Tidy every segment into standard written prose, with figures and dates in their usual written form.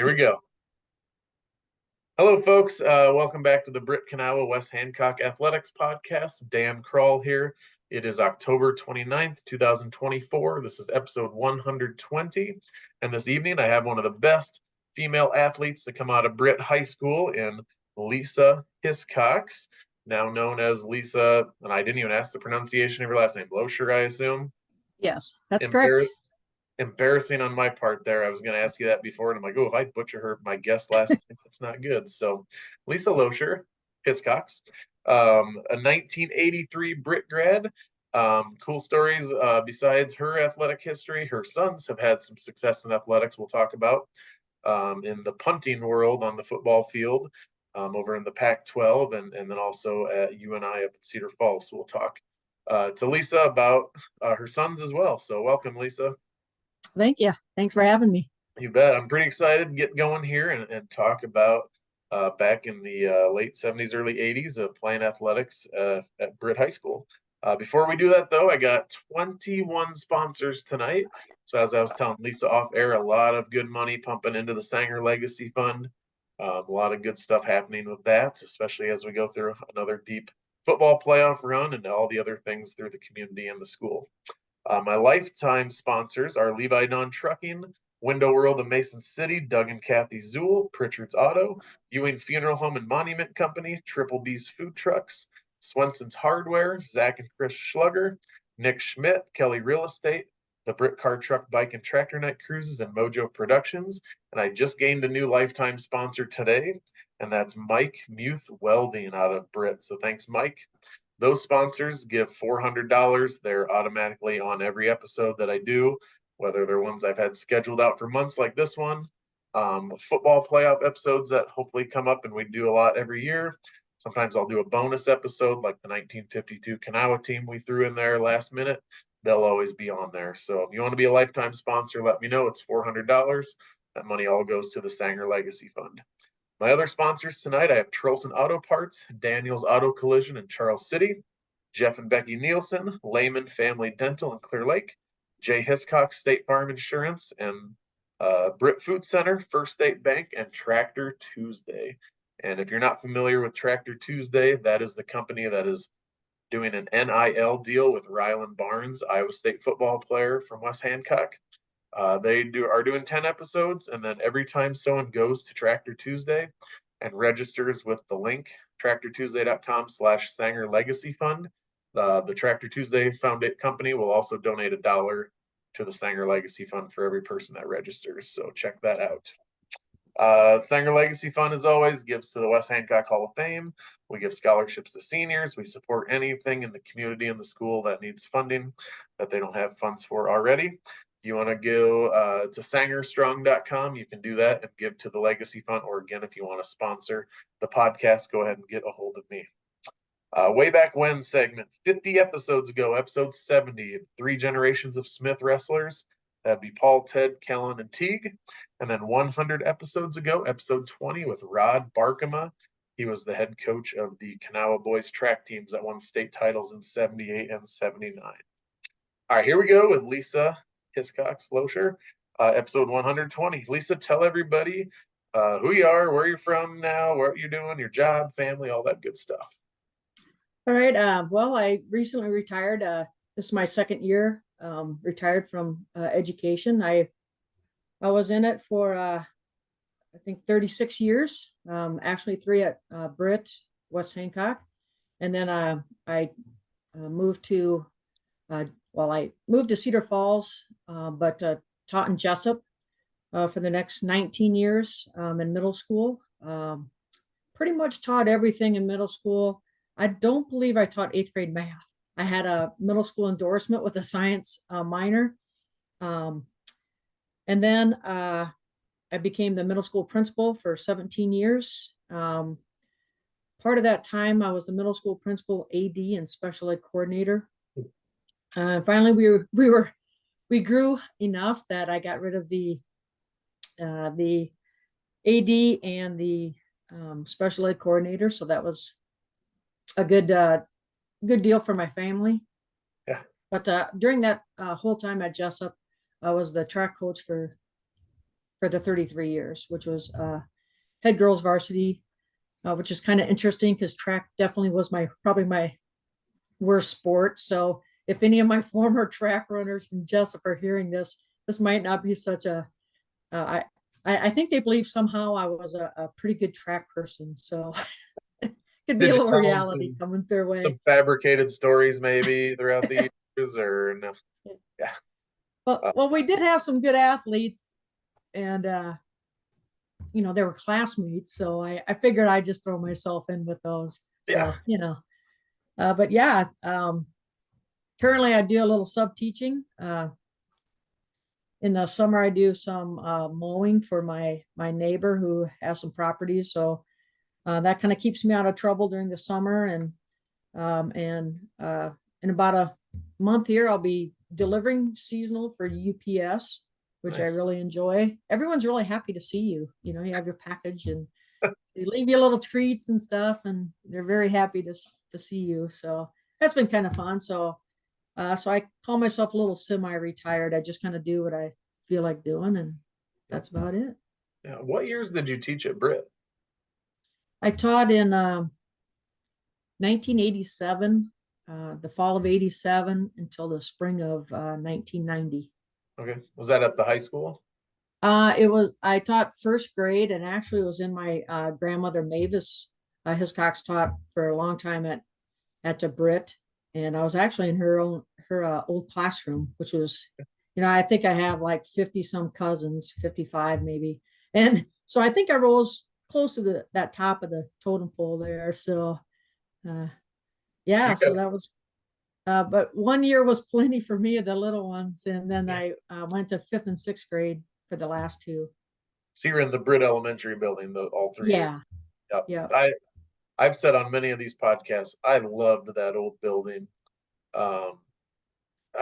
Here we go. Hello, folks. Welcome back to the Britt, Kanawha, West Hancock Athletics Podcast. Dan Kroll here. It is October 29th, 2024. This is episode 120. And this evening, I have one of the best female athletes to come out of Britt High School in Lisa Hiscocks, now known as Lisa, and I didn't even ask the pronunciation of her last name, Loecher, I assume. Yes, that's correct. Embarrassing on my part there. I was going to ask you that before, and I'm like, oh, if I butcher my guest last name, that's not good. So Lisa Loecher, Hiscocks, a 1983 Britt grad. Cool stories besides her athletic history. Her sons have had some success in athletics we'll talk about in the punting world on the football field over in the Pac-12 and then also at UNI up at Cedar Falls. So we'll talk to Lisa about her sons as well. So welcome, Lisa. Thank you. Thanks for having me. You bet. I'm pretty excited to get going here and talk about back in the late 70s, early 80s of playing athletics at Britt High School. Before we do that, though, I got 21 sponsors tonight. So as I was telling Lisa off air, a lot of good money pumping into the Sanger Legacy Fund. A lot of good stuff happening with that, especially as we go through another deep football playoff run and all the other things through the community and the school. My lifetime sponsors are Levi Non-Trucking, Window World of Mason City, Doug and Kathy Zool, Pritchard's Auto, Ewing Funeral Home and Monument Company, Triple B's Food Trucks, Swenson's Hardware, Zach and Chris Schlugger, Nick Schmidt, Kelly Real Estate, the Britt Car Truck Bike and Tractor Night Cruises, and Mojo Productions. And I just gained a new lifetime sponsor today, and that's Mike Muth Welding out of Britt. So thanks, Mike. Those sponsors give $400. They're automatically on every episode that I do, whether they're ones I've had scheduled out for months like this one, football playoff episodes that hopefully come up and we do a lot every year. Sometimes I'll do a bonus episode like the 1952 Kanawha team we threw in there last minute. They'll always be on there. So if you want to be a lifetime sponsor, let me know. It's $400. That money all goes to the Sanger Legacy Fund. My other sponsors tonight, I have Trulson Auto Parts, Daniel's Auto Collision in Charles City, Jeff and Becky Nielsen, Lehmann Family Dental in Clear Lake, Jay Hiscock State Farm Insurance, and Britt Food Center, First State Bank, and Tractor Tuesday. And if you're not familiar with Tractor Tuesday, that is the company that is doing an NIL deal with Ryland Barnes, Iowa State football player from West Hancock. They are doing 10 episodes, and then every time someone goes to Tractor Tuesday and registers with the link tractortuesday.com/Sanger Legacy Fund, the Tractor Tuesday Foundation company will also donate $1 to the Sanger Legacy Fund for every person that registers. So check that out. Sanger Legacy Fund, as always, gives to the West Hancock Hall of Fame. We give scholarships to seniors. We support anything in the community and the school that needs funding that they don't have funds for already. If you want to go to sangerstrong.com, you can do that and give to the Legacy Fund. Or again, if you want to sponsor the podcast, go ahead and get a hold of me. Way back when segment, 50 episodes ago, episode 70, 3 generations of Smith wrestlers. That'd be Paul, Ted, Kellen, and Teague. And then 100 episodes ago, episode 20 with Rod Barkema. He was the head coach of the Kanawha boys track teams that won state titles in 78 and 79. All right, here we go with Lisa Hiscocks Loecher, episode 120. Lisa, tell everybody who you are, where you're from now, what you're doing, your job, family, all that good stuff. All right. Well, I recently retired. This is my second year retired from education. I was in it for, I think, 36 years, actually 3 at Britt, West Hancock. And then I moved to I moved to Cedar Falls, but taught in Jessup for the next 19 years in middle school. Pretty much taught everything in middle school. I don't believe I taught 8th grade math. I had a middle school endorsement with a science minor. And then I became the middle school principal for 17 years. Part of that time, I was the middle school principal, AD, and special ed coordinator. Finally, we grew enough that I got rid of the AD and the special ed coordinator. So that was a good deal for my family. Yeah. But during that whole time at Jessup, I was the track coach for for the 33 years, which was head girls varsity, which is kind of interesting because track definitely was probably my worst sport. So if any of my former track runners from Jessup are hearing this might not be such a, I think they believe somehow I was a pretty good track person. So could be Did a you little tell them reality coming their way. some fabricated stories maybe throughout the years, or no? Yeah. Well, we did have some good athletes, and they were classmates, so I figured I'd just throw myself in with those. Yeah. So, but yeah, currently I do a little sub teaching. In the summer, I do some mowing for my neighbor who has some properties. So that kind of keeps me out of trouble during the summer. And in about a month here, I'll be delivering seasonal for UPS, which I Nice. really enjoy. Everyone's really happy to see you. You have your package and they leave you little treats and stuff, and they're very happy to see you. So that's been kind of fun. So I call myself a little semi-retired. I just kind of do what I feel like doing, and that's about it. Yeah. What years did you teach at Britt? I taught in 1987, the fall of 87 until the spring of 1990. Okay. Was that at the high school? I taught first grade, and actually it was in my grandmother Mavis Hiscocks taught for a long time at the Britt, and I was actually in her old classroom, which was, I think I have like 50 some cousins, 55 maybe, and so I think I rose close to that top of the totem pole there. So, yeah, so that was. But 1 year was plenty for me of the little ones, and then I went to 5th and 6th grade for the last two. So you're in the Britt Elementary building, all 3 Yeah, years. Yep. yeah. I've said on many of these podcasts, I loved that old building. I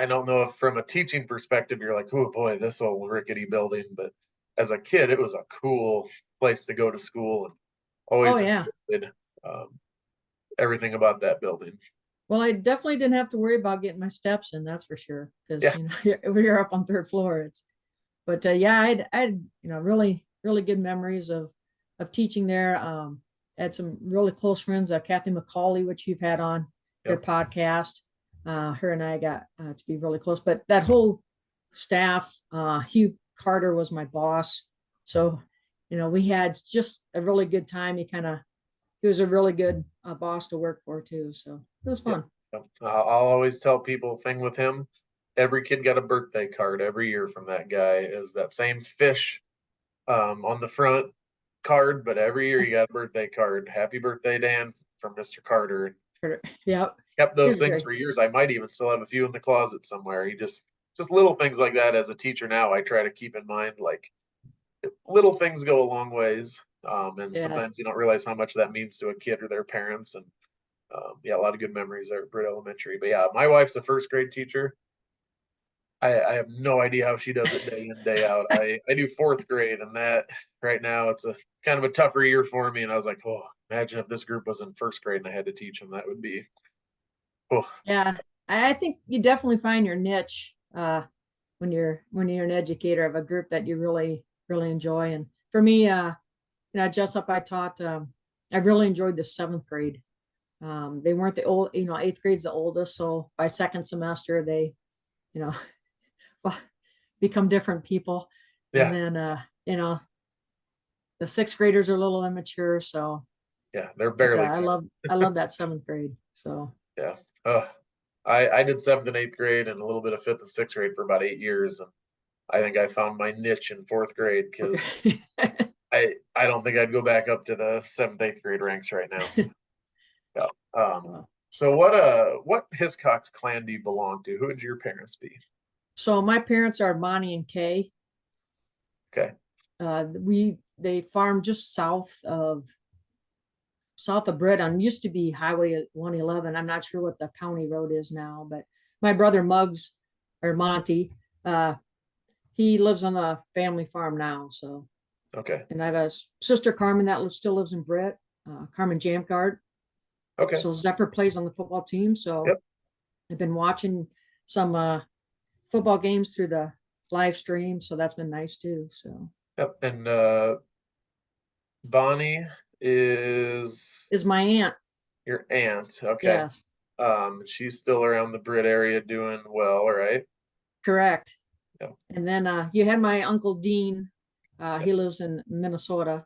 don't know if from a teaching perspective, you're like, oh boy, this old rickety building, but as a kid, it was a cool place to go to school, and always Oh yeah. enjoyed everything about that building. Well, I definitely didn't have to worry about getting my steps in, that's for sure. Because Yeah. we're up on 3rd floor. But yeah, I had really really good memories of teaching there. Had some really close friends, Kathy McCauley, which you've had on your Yep. podcast. Her and I got to be really close. But that whole staff, Hugh Carter was my boss, so we had just a really good time. He was a really good boss to work for too. So it was fun. Yep. I'll always tell people, thing with him, every kid got a birthday card every year from that guy. Is that same fish on the front card, but every year you got a birthday card. Happy birthday, Dan, from Mr. Carter. Yep. Kept those things for years. I might even still have a few in the closet somewhere. He just little things like that. As a teacher now, I try to keep in mind, like, little things go a long ways. And sometimes you don't realize how much that means to a kid or their parents. And yeah, a lot of good memories there at Britt Elementary. But yeah, my wife's a first grade teacher. I have no idea how she does it day in, day out. I do 4th grade, and that right now it's a kind of a tougher year for me. And I was like, oh, imagine if this group was in 1st grade and I had to teach them. That would be, oh. Yeah, I think you definitely find your niche when you're an educator of a group that you really really enjoy. And for me, Jessup, I taught. I really enjoyed the 7th grade. They weren't the old, 8th grade's the oldest, so by 2nd semester they, you know, become different people. Yeah. And then the 6th graders are a little immature, so yeah, they're barely. I love that 7th grade. So yeah. I did 7th and 8th grade and a little bit of 5th and 6th grade for about 8 years, and I think I found my niche in 4th grade because I don't think I'd go back up to the 7th, 8th grade ranks right now. Yeah. So what Hiscocks clan do you belong to? Who would your parents be? So my parents are Bonnie and Kay. Okay. They farm just south of Britt on used to be Highway 111. I'm not sure what the county road is now, but my brother Muggs or Monty, he lives on a family farm now. So okay. And I have a sister Carmen that still lives in Britt, Carmen Jamgard. Okay. So Zephyr plays on the football team. So yep. I've been watching some football games through the live stream, so that's been nice too. So Yep. And Bonnie is Is my aunt. your aunt. Okay. Yes, She's still around the Britt area doing well, right? correct. Yep. And then you had my uncle Dean. Yep. He lives in Minnesota.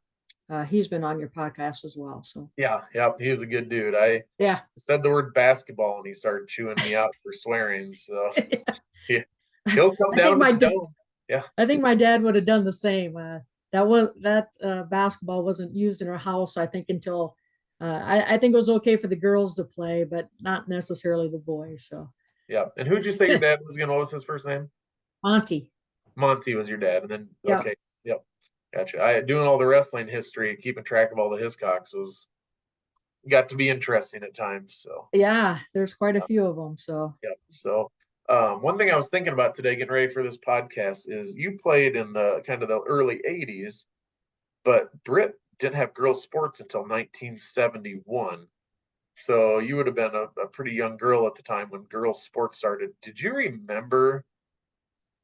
He's been on your podcast as well. So Yeah, yep. He's a good dude. I yeah. said the word basketball and he started chewing me out for swearing. So he, he'll come I think down to the dome. Yeah. I think my dad would have done the same. That basketball wasn't used in our house, I think, until I think it was okay for the girls to play, but not necessarily the boys. So Yeah. And who'd you say your dad was again? What was his first name? Monty. Monty was your dad. And then, Yeah. okay. Yep. Gotcha. I doing all the wrestling history, keeping track of all the Hiscocks was got to be interesting at times. So, Yeah, there's quite a few of them. So yep. So, one thing I was thinking about today, getting ready for this podcast, is you played in the kind of the early 80s, but Britt didn't have girls' sports until 1971. So you would have been a pretty young girl at the time when girls' sports started. Did you remember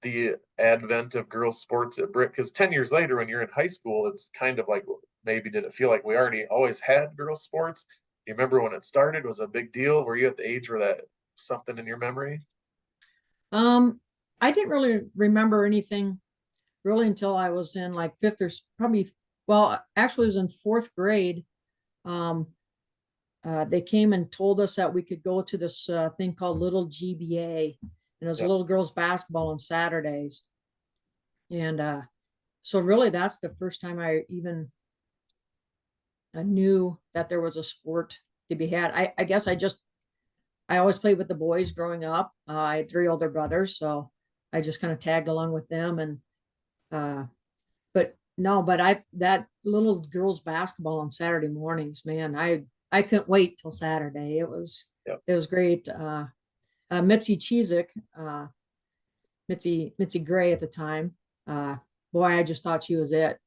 the advent of girls' sports at Britt? Because 10 years later, when you're in high school, it's kind of like maybe did it feel like we already always had girls' sports? Do you remember when it started? Was it a big deal? Were you at the age where that something in your memory? um I didn't really remember anything really until I was in like fifth or probably well, actually it was in fourth grade. Um they came and told us that we could go to this thing called Little GBA, and it was Yep. little girls basketball on Saturdays. And so really that's the first time I even knew that there was a sport to be had. I guess I always played with the boys growing up. I had three older brothers, so I just kind of tagged along with them. And uh, but no, but I that little girls basketball on Saturday mornings, man, I couldn't wait till Saturday. Yep. It was great. Mitzi Cheezick, Mitzi Gray at the time. Uh, Boy, I just thought she was it.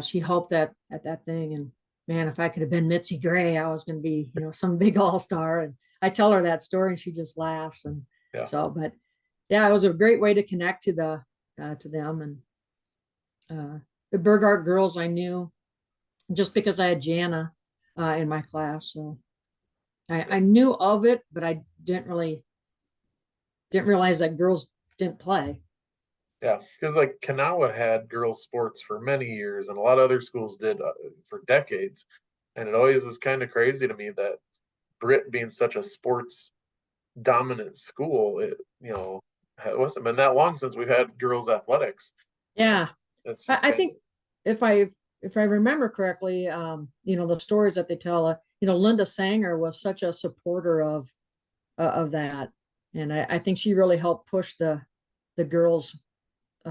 She helped at that thing, and man, if I could have been Mitzi Gray, I was going to be, some big all star. And I tell her that story, and she just laughs. And Yeah. so, but yeah, it was a great way to connect to them. And the Burgart girls I knew just because I had Jana in my class, so I knew of it, but I didn't realize that girls didn't play. Yeah, because like Kanawha had girls' sports for many years, and a lot of other schools did for decades. And it always is kind of crazy to me that Britt, being such a sports dominant school, it wasn't been that long since we've had girls' athletics. Uh, Yeah, it's just I kind of think if I remember correctly, the stories that they tell, Linda Sanger was such a supporter of that, and I think she really helped push the girls'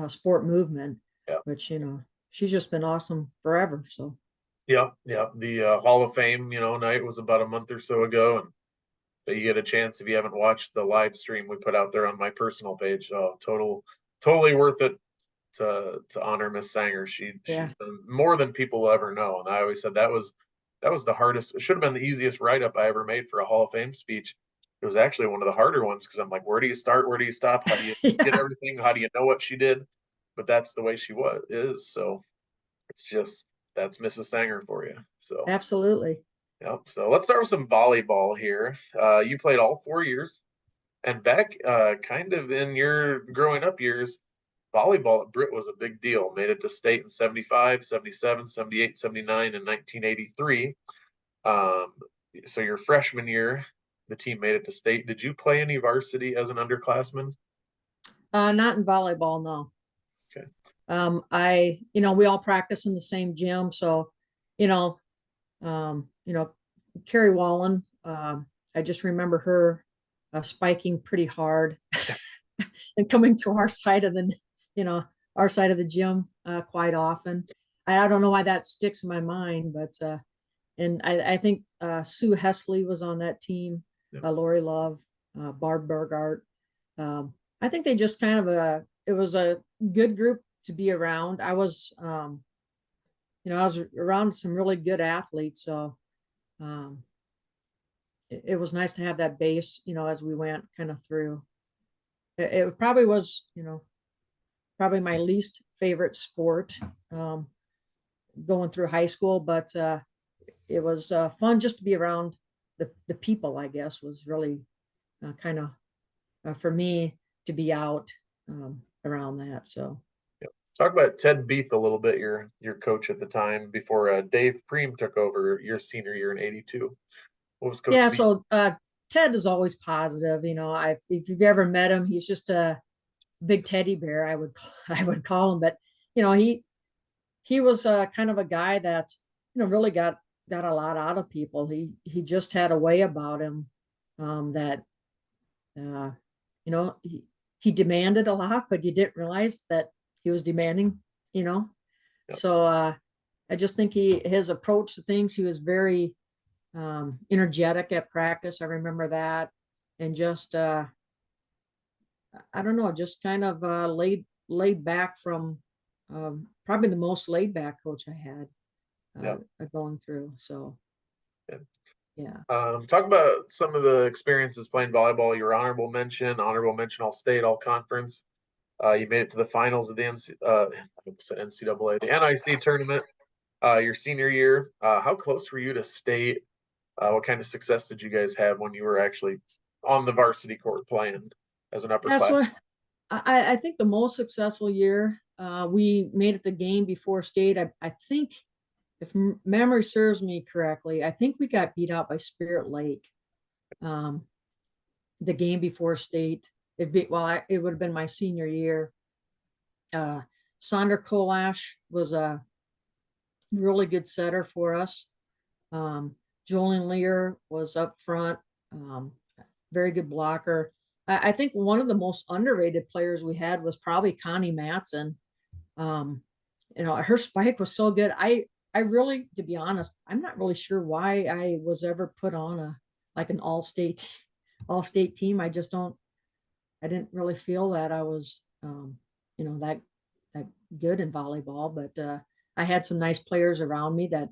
sport movement, yeah, which she's just been awesome forever. So yeah, yeah. The Hall of Fame, night was about a month or so ago, and you get a chance if you haven't watched the live stream we put out there on my personal page. Oh, totally worth it to honor Miss Sanger. yeah, She's done more than people will ever know. And I always said that was the hardest. It should have been the easiest write up I ever made for a Hall of Fame speech. It was actually one of the harder ones because I'm like, where do you start? Where do you stop? How do you get yeah, everything? How do you know what she did? But that's the way she is. So it's just that's Mrs. Sanger for you. So absolutely. yeah. So let's start with some volleyball here. You played all 4 years. And back kind of in your growing up years, volleyball at Britt was a big deal. Made it to state in 75, 77, 78, 79, and 1983. Um, so your freshman year, the team made it to state. Did you play any varsity as an underclassman? Not in volleyball, no. Okay. We all practice in the same gym, so you know, Carrie Wallen. I just remember her spiking pretty hard and coming to our side of you know, our side of the gym quite often. I don't know why that sticks in my mind, but and I think Sue Hesley was on that team, Yeah. Lori Love, Barb Burgart. I think they just kind of it was a good group to be around. I was around some really good athletes, so um, it was nice to have that base, as we went kind of through. It probably was, probably my least favorite sport going through high school, but it was fun just to be around the people, I guess, was really kind of for me to be out around that. So. Talk about Ted Beeth a little bit, your coach at the time before Dave Preem took over your senior year in '82. What was Coach Yeah, Beeth? so Ted is always positive. If you've ever met him, he's just a big teddy bear. I would call him, but he was kind of a guy that really got a lot out of people. He just had a way about him that uh, he demanded a lot, but you didn't realize that he was demanding. You know, Yep. so I just think his approach to things. He was very energetic at practice. I remember that, and just I don't know, just kind of laid back from probably the most laid back coach I had Yep. going through. So Yep. yeah. Talk about some of the experiences playing volleyball. Your honorable mention all state, all conference. You made it to the finals of the NCAA, the NIC tournament your senior year. How close were you to state? What kind of success did you guys have when you were actually on the varsity court playing as an upper Yeah, so class? I think the most successful year we made it the game before state. I think if memory serves me correctly, I think we got beat out by Spirit Lake. The game before state. It would have been my senior year. Sonder Kolash was a really good setter for us. Jolene Lear was up front, very good blocker. I think one of the most underrated players we had was probably Connie Matson. Her spike was so good. I really, to be honest, I'm not really sure why I was ever put on an all state team. I didn't really feel that I was, that good in volleyball, but I had some nice players around me that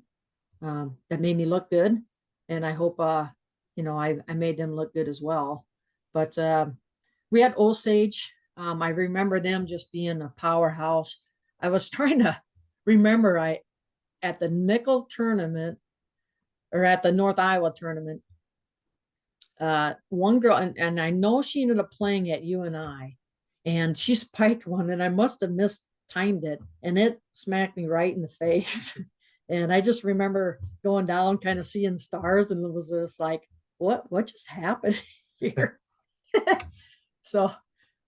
made me look good. And I hope, I made them look good as well. But we had Osage. I remember them just being a powerhouse. I was trying to remember, at the nickel tournament or at the North Iowa tournament, one girl, and I know she ended up playing at UNI, and she spiked one, and I must have mistimed it, and it smacked me right in the face. And I just remember going down, kind of seeing stars, and it was just like, what just happened here? So,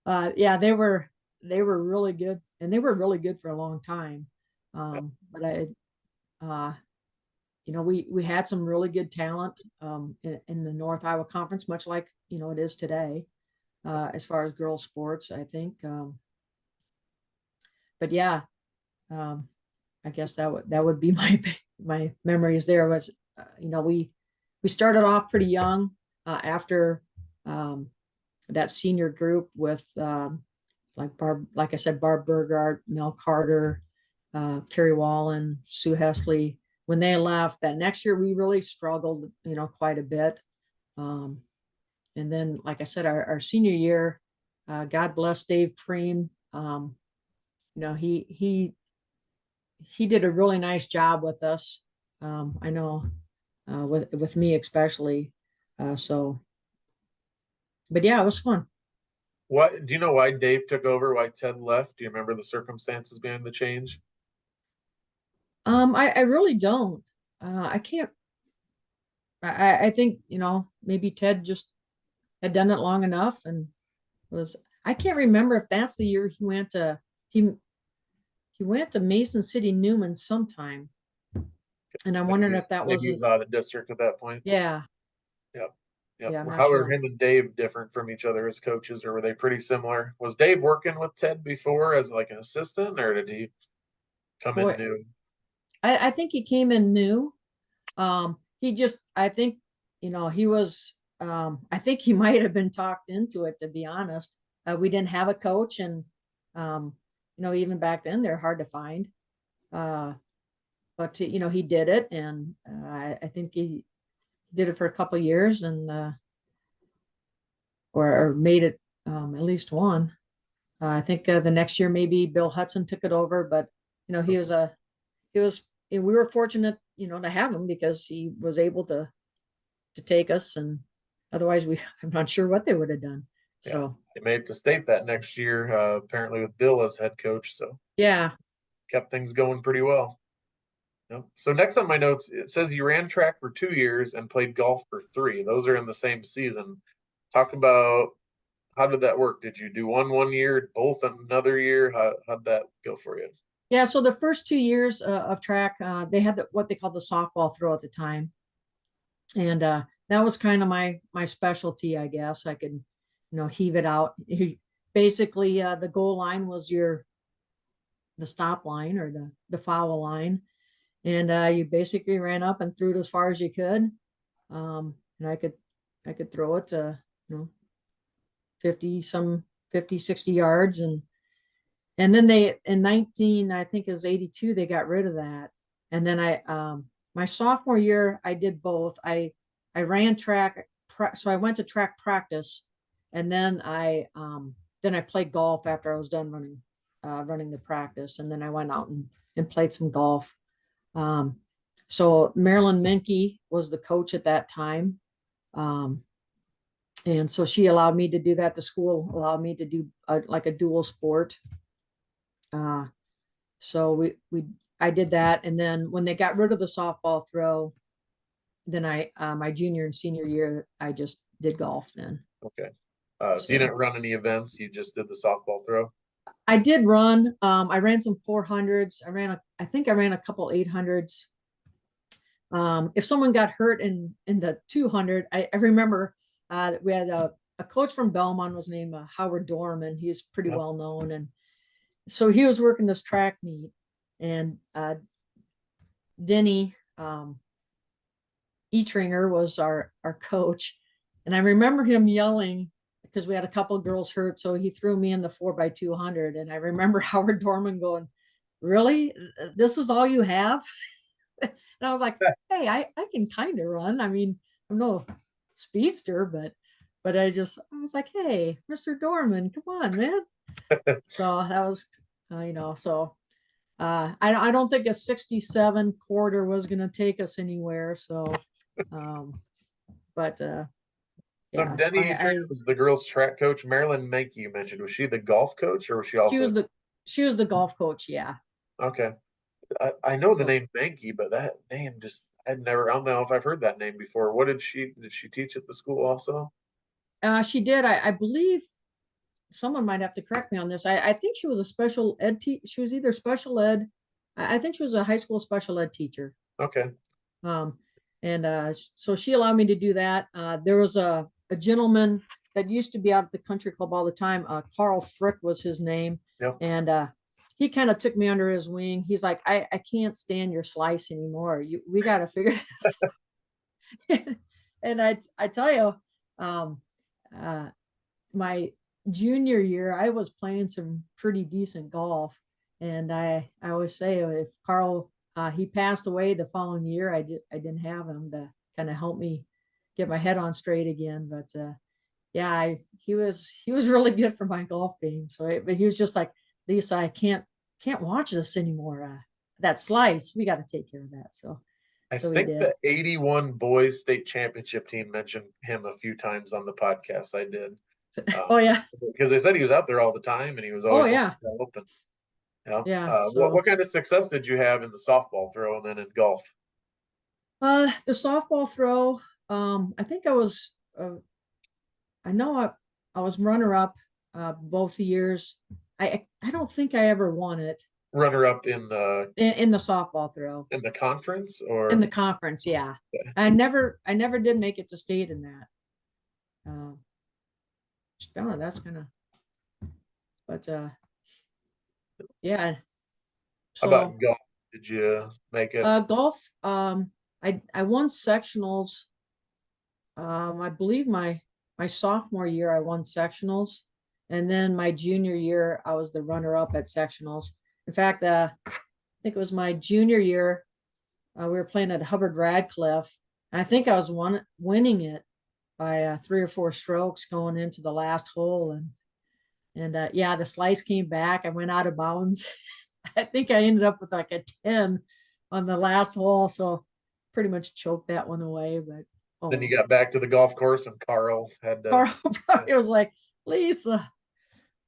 yeah, they were really good, and they were really good for a long time. But we had some really good talent in the North Iowa Conference, much like it is today, as far as girls sports, I think. But yeah, I guess that would be my memories. There was, we started off pretty young after that senior group with like I said, Barb Burgard, Mel Carter, Carrie Wallen, Sue Hesley. When they left that next year, we really struggled, quite a bit. And then, like I said, our senior year, God bless Dave Preem. He did a really nice job with us. I know with me especially. So, but yeah, it was fun. What do you know why Dave took over? Why Ted left? Do you remember the circumstances behind the change? I really don't. I can't. I think maybe Ted just had done it long enough and was. I can't remember if that's the year he went to Mason City Newman sometime, and I'm wondering if that Maybe he wasn't. was out of the district at that point. Yeah, Yep. Yep. yeah, I'm not How were sure. him and Dave different from each other as coaches, or were they pretty similar? Was Dave working with Ted before as like an assistant, or did he come in Boy, new? I think he came in new. He just, I think, he was. I think he might have been talked into it. To be honest, we didn't have a coach, and even back then they're hard to find. Uh, but he did it, and I think he did it for a couple of years, and or made it at least one. I think the next year maybe Bill Hudson took it over, but he was we were fortunate, to have him because he was able to take us, and otherwise I'm not sure what they would have done. Yeah, So they made it to state that next year, apparently with Bill as head coach. So yeah. kept things going pretty well. Yep. So next on my notes, it says you ran track for 2 years and played golf for three. Those are in the same season. Talk about how did that work? Did you do one year, both another year? How'd that go for you? Yeah, so the first 2 years of track, they had what they called the softball throw at the time, and that was kind of my specialty, I guess. I could, heave it out. Basically, the goal line was the stop line or the foul line, and you basically ran up and threw it as far as you could, and I could throw it to 50, 60 yards, and then they in 19, I think it was 82, they got rid of that. And then my sophomore year, I did both. I ran track, so I went to track practice, and then I played golf after I was done running the practice, and then I went out and played some golf. So Marilyn Menke was the coach at that time. And so she allowed me to do that. The school allowed me to do like a dual sport. So I did that, and then when they got rid of the softball throw, then my junior and senior year I just did golf then. Okay. So you didn't run any events, you just did the softball throw? I did run. I ran some 400s. I think I ran a couple 800s. If someone got hurt in the 200, I remember we had a coach from Belmont was named Howard Dorman. He's pretty well known, and so he was working this track meet, and Denny Etringer was our coach, and I remember him yelling because we had a couple girls hurt, so he threw me in the 4x200, and I remember Howard Dorman going, "Really? This is all you have?" And I was like, "Hey, I can kind of run. I mean, I'm no speedster, but I was like, hey, Mr. Dorman, come on, man." So that was, so I don't think a 67 quarter was going to take us anywhere. So, but So yeah, so Denny was the girls' track coach. Marilyn Menke, you mentioned, was she the golf coach or was she she also? was the golf coach. Yeah. Okay. I know the So, name Menke, but that name just I don't know if I've heard that name before. What did she teach at the school also? she did. I believe someone might have to correct me on this. I think she was a special ed. She was either special ed. I think she was a high school special ed teacher. Okay. Um, and so she allowed me to do that. There was a gentleman that used to be out at the country club all the time. Carl Frick was his name. Yep. And he kind of took me under his wing. He's like, I can't stand your slice anymore. We got to figure this. And I tell you, my junior year, I was playing some pretty decent golf. And I always say if Carl, he passed away the following year, I didn't have him to kind of help me get my head on straight again. But yeah, he was really good for my golf game. So, but he was just like, Lisa, I can't watch this anymore. That slice, we got to take care of that. So I we think did. the 81 boys state championship team mentioned him a few times on the podcast. I did. Oh yeah. Because they said he was out there all the time and he was Oh always yeah. open. Yeah. Yeah. What kind of success did you have in the softball throw and then in golf? The softball throw, I think I know I was runner up both years. I don't think I ever won it Runner up in the softball throw the conference in the or conference. Yeah, yeah. I never did make it to state in that. That's kind of, but yeah. How So about golf? Did you make it? golf, I won sectionals. I believe my sophomore year I won sectionals, and then my junior year I was the runner up at sectionals. In fact, I think it was my junior year. We were playing at Hubbard Radcliffe. And I think I was winning it by 3 or 4 strokes going into the last hole, And yeah, the slice came back. I went out of bounds. I think I ended up with like a 10 on the last hole. So pretty much choked that one away. But Then you got back to the golf course and Carl had to. Carl probably was like, Lisa. Thought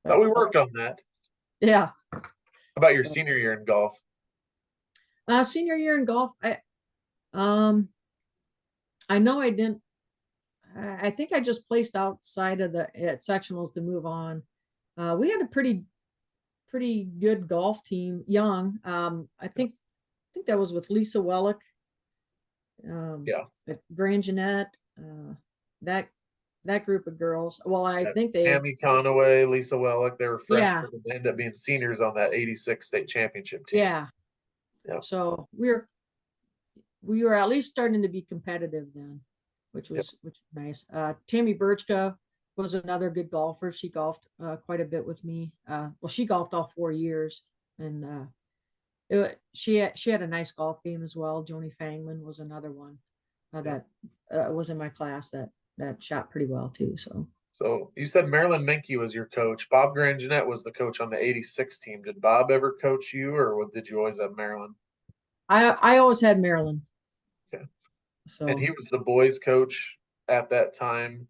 But, we worked on that. yeah. How about your senior year in golf? Senior year in golf, um I know I didn't. I think I just placed outside of the at sectionals to move on. We had a pretty good golf team, young. I think that was with Lisa Wellick, Yeah. at Grand Jeanette, that that group of girls. Well, I think they, Tammy Conaway, Lisa Wellick, they were yeah, freshmen and they ended up being seniors on that 86 state championship team. yeah. Yeah. So we were at least starting to be competitive then, which was nice. Tammy Birchka was another good golfer. She golfed quite a bit with me. Well, she golfed all 4 years, and she had a nice golf game as well. Joni Fangman was another one that was in my class that shot pretty well too. So you said Marilyn Menke was your coach. Bob Grangenet was the coach on the 86 team. Did Bob ever coach you or did you always have Marilyn? I always had Maryland. Okay. And So he was the boys coach at that time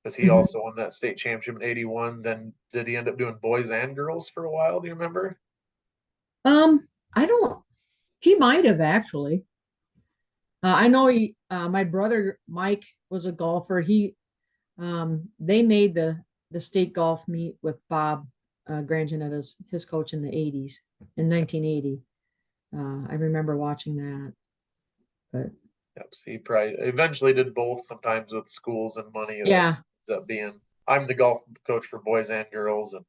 because he mhm. also won that state championship in 81. Then did he end up doing boys and girls for a while? Do you remember? I don't. He might have actually. I know my brother Mike was a golfer. They made the state golf meet with Bob Grangenet as his coach in the 80s, in 1980. I remember watching that, but Yep. So he probably eventually did both, sometimes with schools and money. That yeah, ends up being, I'm the golf coach for boys and girls, and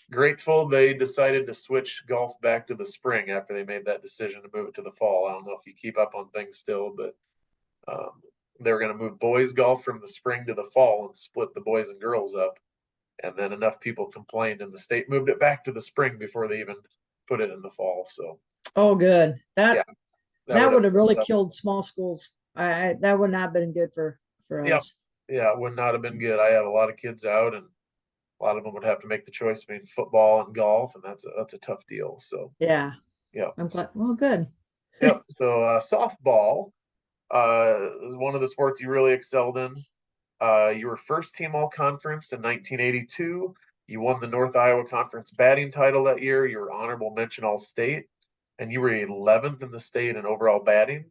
grateful they decided to switch golf back to the spring after they made that decision to move it to the fall. I don't know if you keep up on things still, but they were going to move boys golf from the spring to the fall and split the boys and girls up. And then enough people complained, and the state moved it back to the spring before they even put it in the fall. So oh, good. yeah, That would have would have messed really up. killed small schools. That would not have been good for Yep. us. Yeah, it would not have been good. I have a lot of kids out, and a lot of them would have to make the choice between football and golf, and that's a tough deal. So Yeah, yeah. I'm glad. Well, good. Yep. So softball is one of the sports you really excelled in. You were first team all conference in 1982. You won the North Iowa Conference batting title that year. You were honorable mention all state, and you were 11th in the state in overall batting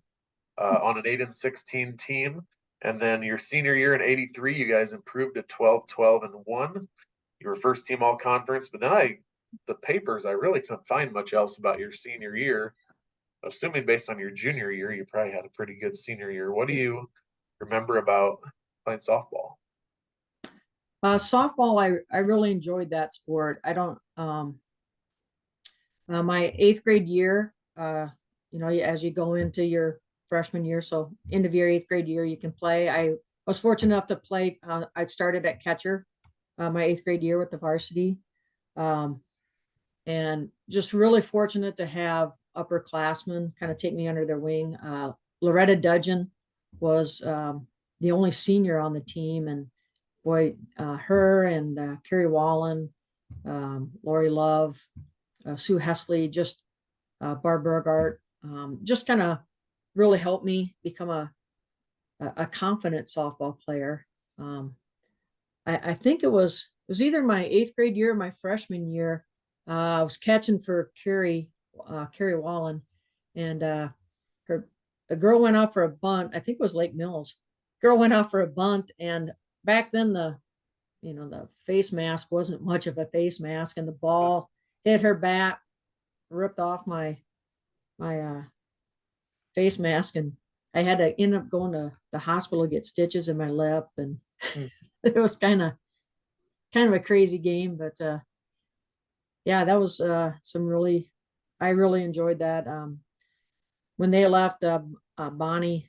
on an 8-16 team. And then your senior year in 83, you guys improved to 12, 12, and 1. You were first team all conference, but then the papers, I really couldn't find much else about your senior year. Assuming based on your junior year, you probably had a pretty good senior year. What do you remember about playing softball? Softball, I really enjoyed that sport. I don't. My eighth grade year, as you go into your freshman year, so end of your eighth grade year, you can play. I was fortunate enough to play. I started at catcher my eighth grade year with the varsity, um, and just really fortunate to have upperclassmen kind of take me under their wing. Loretta Dudgeon was the only senior on the team, and boy, her and Carrie Wallen, Lori Love, Sue Hesley, just Barb Burgart, just kind of really helped me become a confident softball player. I think it was either my eighth grade year or my freshman year. I was catching for Carrie Wallen, and a girl went off for a bunt. I think it was Lake Mills. Girl went off for a bunt, and back then the face mask wasn't much of a face mask, and the ball hit her bat, ripped off my face mask, and I had to end up going to the hospital to get stitches in my lip, and it was kind of a crazy game, but yeah, that was I really enjoyed that. When they left, Bonnie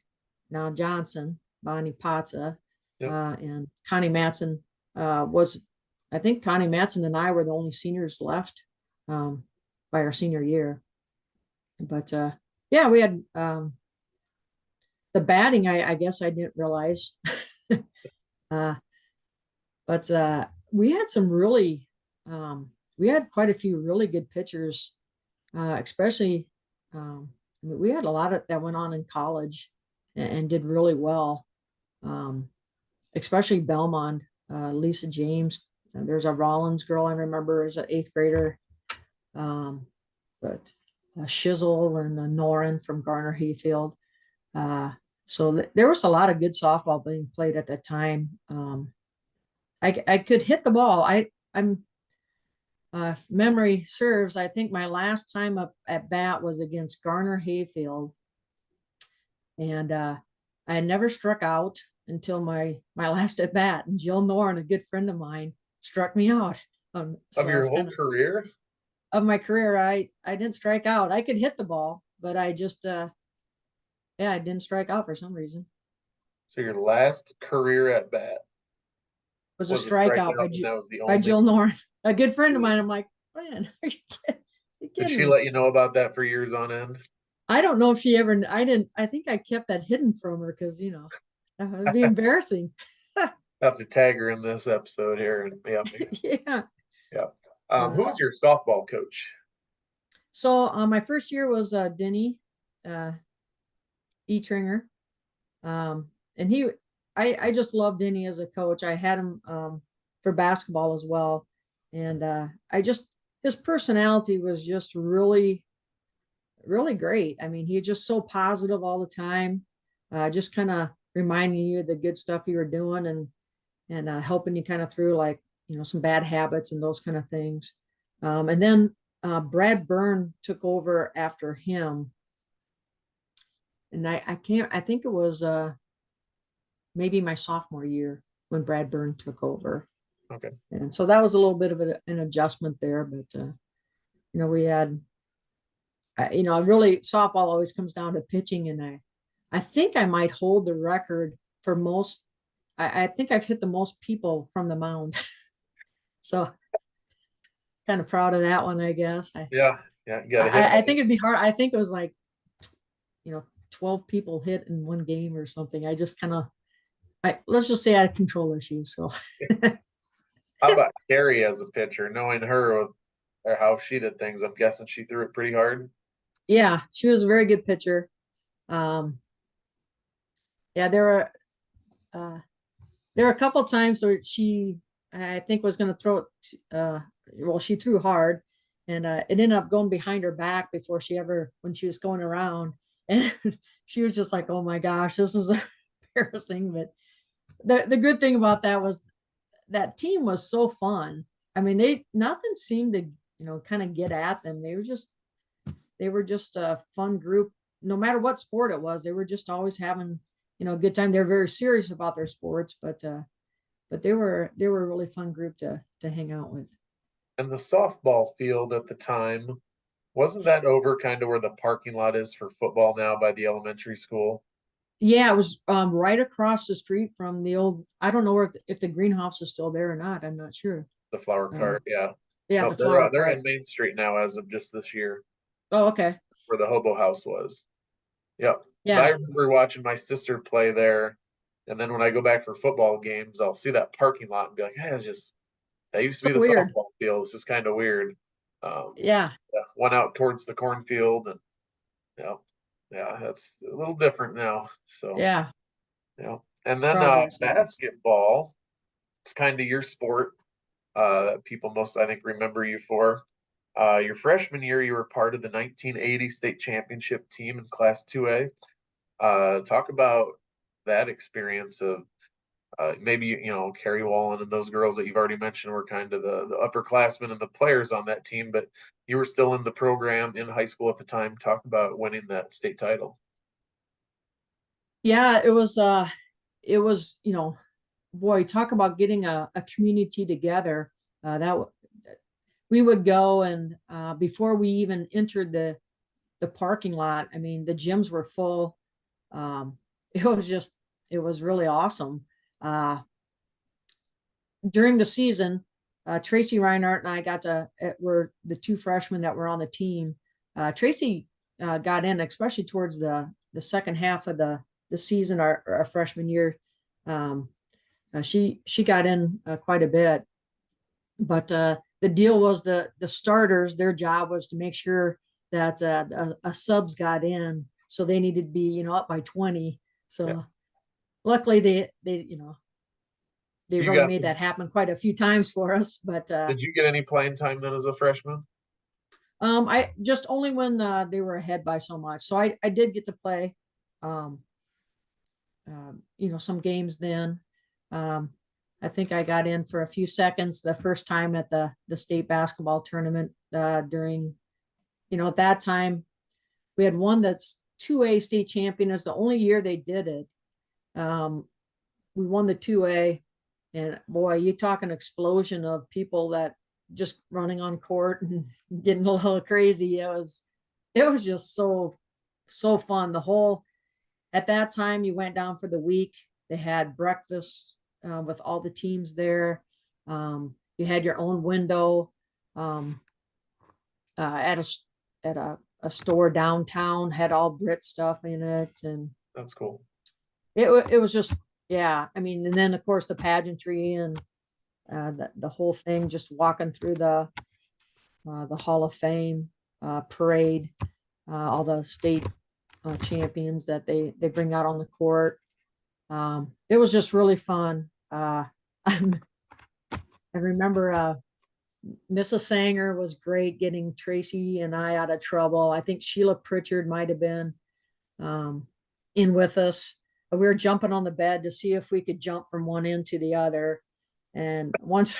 Patza, Yep. and Connie Matson I think Connie Matson and I were the only seniors left by our senior year. But yeah, we had the batting. I guess I didn't realize, but we had some really we had quite a few really good pitchers, especially, I mean, we had a lot of that went on in college and did really well. Um, Especially Belmont, Lisa James. There's a Rollins girl I remember as an eighth grader. Um, but Shizzle and Norin from Garner Hayfield. So there was a lot of good softball being played at that time. I could hit the ball. I'm if memory serves, I think my last time up at bat was against Garner Hayfield, and I had never struck out until my last at bat. And Jill Noren, a good friend of mine, struck me out. Of So I your was whole kind of career? of my career. I didn't strike out. I could hit the ball, but I just yeah, I didn't strike out for some reason. So your last career at bat It was a was a strikeout strikeout, and that was the By only. Jill Noren, a good friend of Jeez. mine. I'm like, man, are you Did kidding she me? let you know about that for years on end? I don't know if she ever. I didn't. I think I kept that hidden from her because it'd be embarrassing. Have to tag her in this episode here, and yeah, Yeah. yeah. Who Uh, was your softball coach? so my first year was Denny uh, Etringer. And I just loved Denny as a coach. I had him for basketball as well. And his personality was just really, really great. I mean, he was just so positive all the time, just kind of reminding you of the good stuff you were doing and helping you kind of through like, some bad habits and those kind of things. And then Brad Byrne took over after him. And I think it was maybe my sophomore year when Brad Byrne took over. Okay. And so that was a little bit of an adjustment there, but we had, really softball always comes down to pitching, and I think I might hold the record for most. I think I've hit the most people from the mound, so kind of proud of that one, I guess. Yeah, yeah, you got to hit I all. think it'd be hard. I think it was like 12 people hit in one game or something. I just kind of let's just say I had control issues. So How about Carrie as a pitcher? Knowing her or how she did things, I'm guessing she threw it pretty hard. yeah, she was a very good pitcher. Um, yeah, uh, there were a couple times where I think, was going to throw it. Well, she threw hard, and it ended up going behind her back before when she was going around, and she was just like, "Oh my gosh, this is embarrassing." But the good thing about that was that team was so fun. I mean, nothing seemed to kind of get at them. They were just a fun group. No matter what sport it was, they were just always having a good time. They're very serious about their sports, but they were a really fun group to hang out with. And the softball field at the time, wasn't that over kind of where the parking lot is for football now by the elementary school? Yeah, it was right across the street from the old. I don't know if the greenhouse is still there or not. I'm not sure. The flower Uh, cart, yeah. yeah, No, the flower they're in cart. Main Street now as of just this year, Oh, okay. where the hobo house was. Yep. But I Yeah, remember watching my sister play there, and then when I go back for football games, I'll see that parking lot and be like, "Hey, it's just that used to so be the weird. softball field. It's just kind of weird." Yeah, Yeah, one out towards the cornfield, and yeah, yeah, that's a little different now. So yeah. yeah, and then Progress, I guess. basketball is kind of your sport. That people most I think remember you for. Your freshman year, you were part of the 1980 state championship team in Class 2A. Talk about that experience of maybe Carrie Wallen and those girls that you've already mentioned were kind of the upperclassmen and the players on that team, but you were still in the program in high school at the time. Talk about winning that state title. Yeah, it was, boy, talk about getting a community together. We would go, and before we even entered the parking lot, I mean, the gyms were full. Um, it was just, it was really awesome. Uh, During the season, Tracy Reinhardt and I were the two freshmen that were on the team. Tracy got in, especially towards the second half of the season, our freshman year. Um, she got in quite a bit, but the deal was the starters, their job was to make sure that a subs got in. So they needed to be, up by 20. So Yeah. luckily they, they So you really got made some. that happen quite a few times for us. But Did you get any playing time then as a freshman? I just only when they were ahead by so much. So I did get to play, um, some games then. Um, I think I got in for a few seconds the first time at the state basketball tournament during, at that time we had one that's 2A state champion. It's the only year they did it. We won the 2A, and boy, you talk an explosion of people that just running on court and getting a little crazy. It was just so fun. At that time, you went down for the week. They had breakfast with all the teams there. You had your own window um, at a store downtown, had all Brit stuff in it, and That's cool. it was just, yeah. I mean, and then of course the pageantry and the whole thing, just walking through the Hall of Fame parade, all the state champions that they bring out on the court. It was just really fun. I remember Mrs. Sanger was great getting Tracy and I out of trouble. I think Sheila Pritchard might have been um, in with us. We were jumping on the bed to see if we could jump from one end to the other. And once,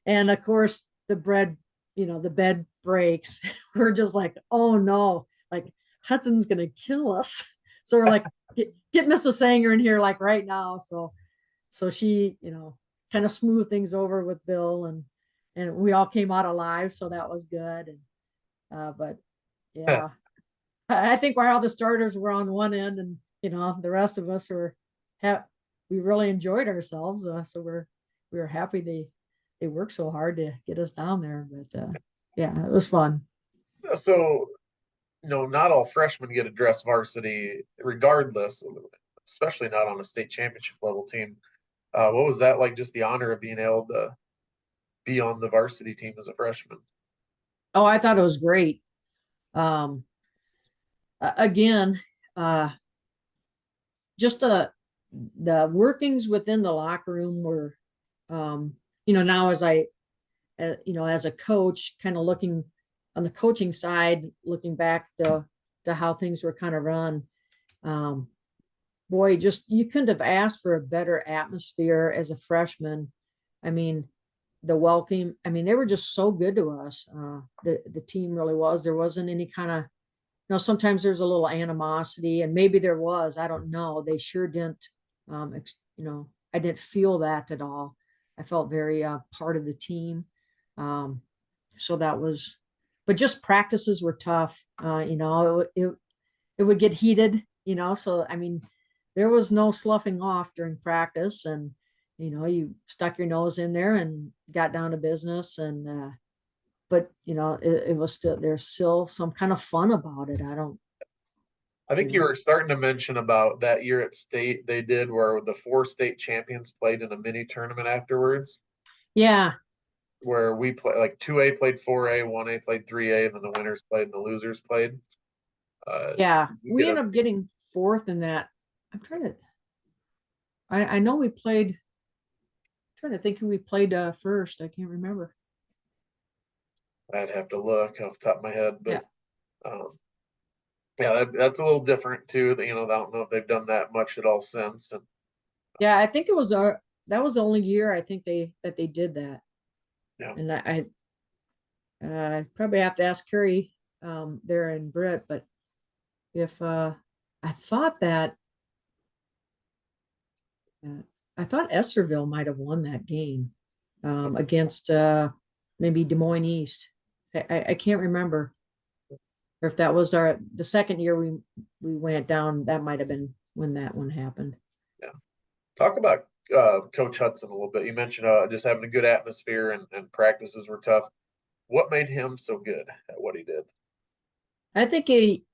and of course, the bed breaks. We're just like, oh no, like Hudson's going to kill us. So we're like, get Mrs. Sanger in here like right now. So she, kind of smoothed things over with Bill, and we all came out alive. So that was good. And, but yeah, I think while all the starters were on one end, and the rest of us we really enjoyed ourselves. So we were happy they worked so hard to get us down there. But yeah, it was fun. So, not all freshmen get to dress varsity regardless, especially not on a state championship level team. What was that like? Just the honor of being able to be on the varsity team as a freshman. Oh, I thought it was great. Um, again, uh, just the workings within the locker room were, now as a coach, kind of looking on the coaching side, looking back to how things were kind of run. Um, Boy, just you couldn't have asked for a better atmosphere as a freshman. I mean, the welcome. I mean, they were just so good to us. The team really was. There wasn't any kind of, sometimes there's a little animosity, and maybe there was. I don't know. They sure didn't. I didn't feel that at all. I felt very part of the team. So that was, but just practices were tough. It would get heated. So I mean, there was no sloughing off during practice, and you stuck your nose in there and got down to business. And but it was still, there's still some kind of fun about it. I think you were starting to mention about that year at state they did where the 4 state champions played in a mini tournament afterwards, Yeah, where we play like 2A played 4A, 1A played 3A, and then the winners played and the losers played. yeah, You we get ended up getting fourth in that. I'm trying to, I know we played, trying to think who we played first. I can't remember. I'd have to look off the top of my head, Yeah. but yeah, that's a little different too. I don't know if they've done that much at all since. And Yeah, I think it was that was the only year I think they did that. yeah, And I probably have to ask Carrie there in Britt, but if I thought that I thought Estherville might have won that game against maybe Des Moines East. I can't remember, or if that was the second year we went down. That might have been when that one happened. yeah. Talk about Coach Hudson a little bit. You mentioned just having a good atmosphere and practices were tough. What made him so good at what he did? I think he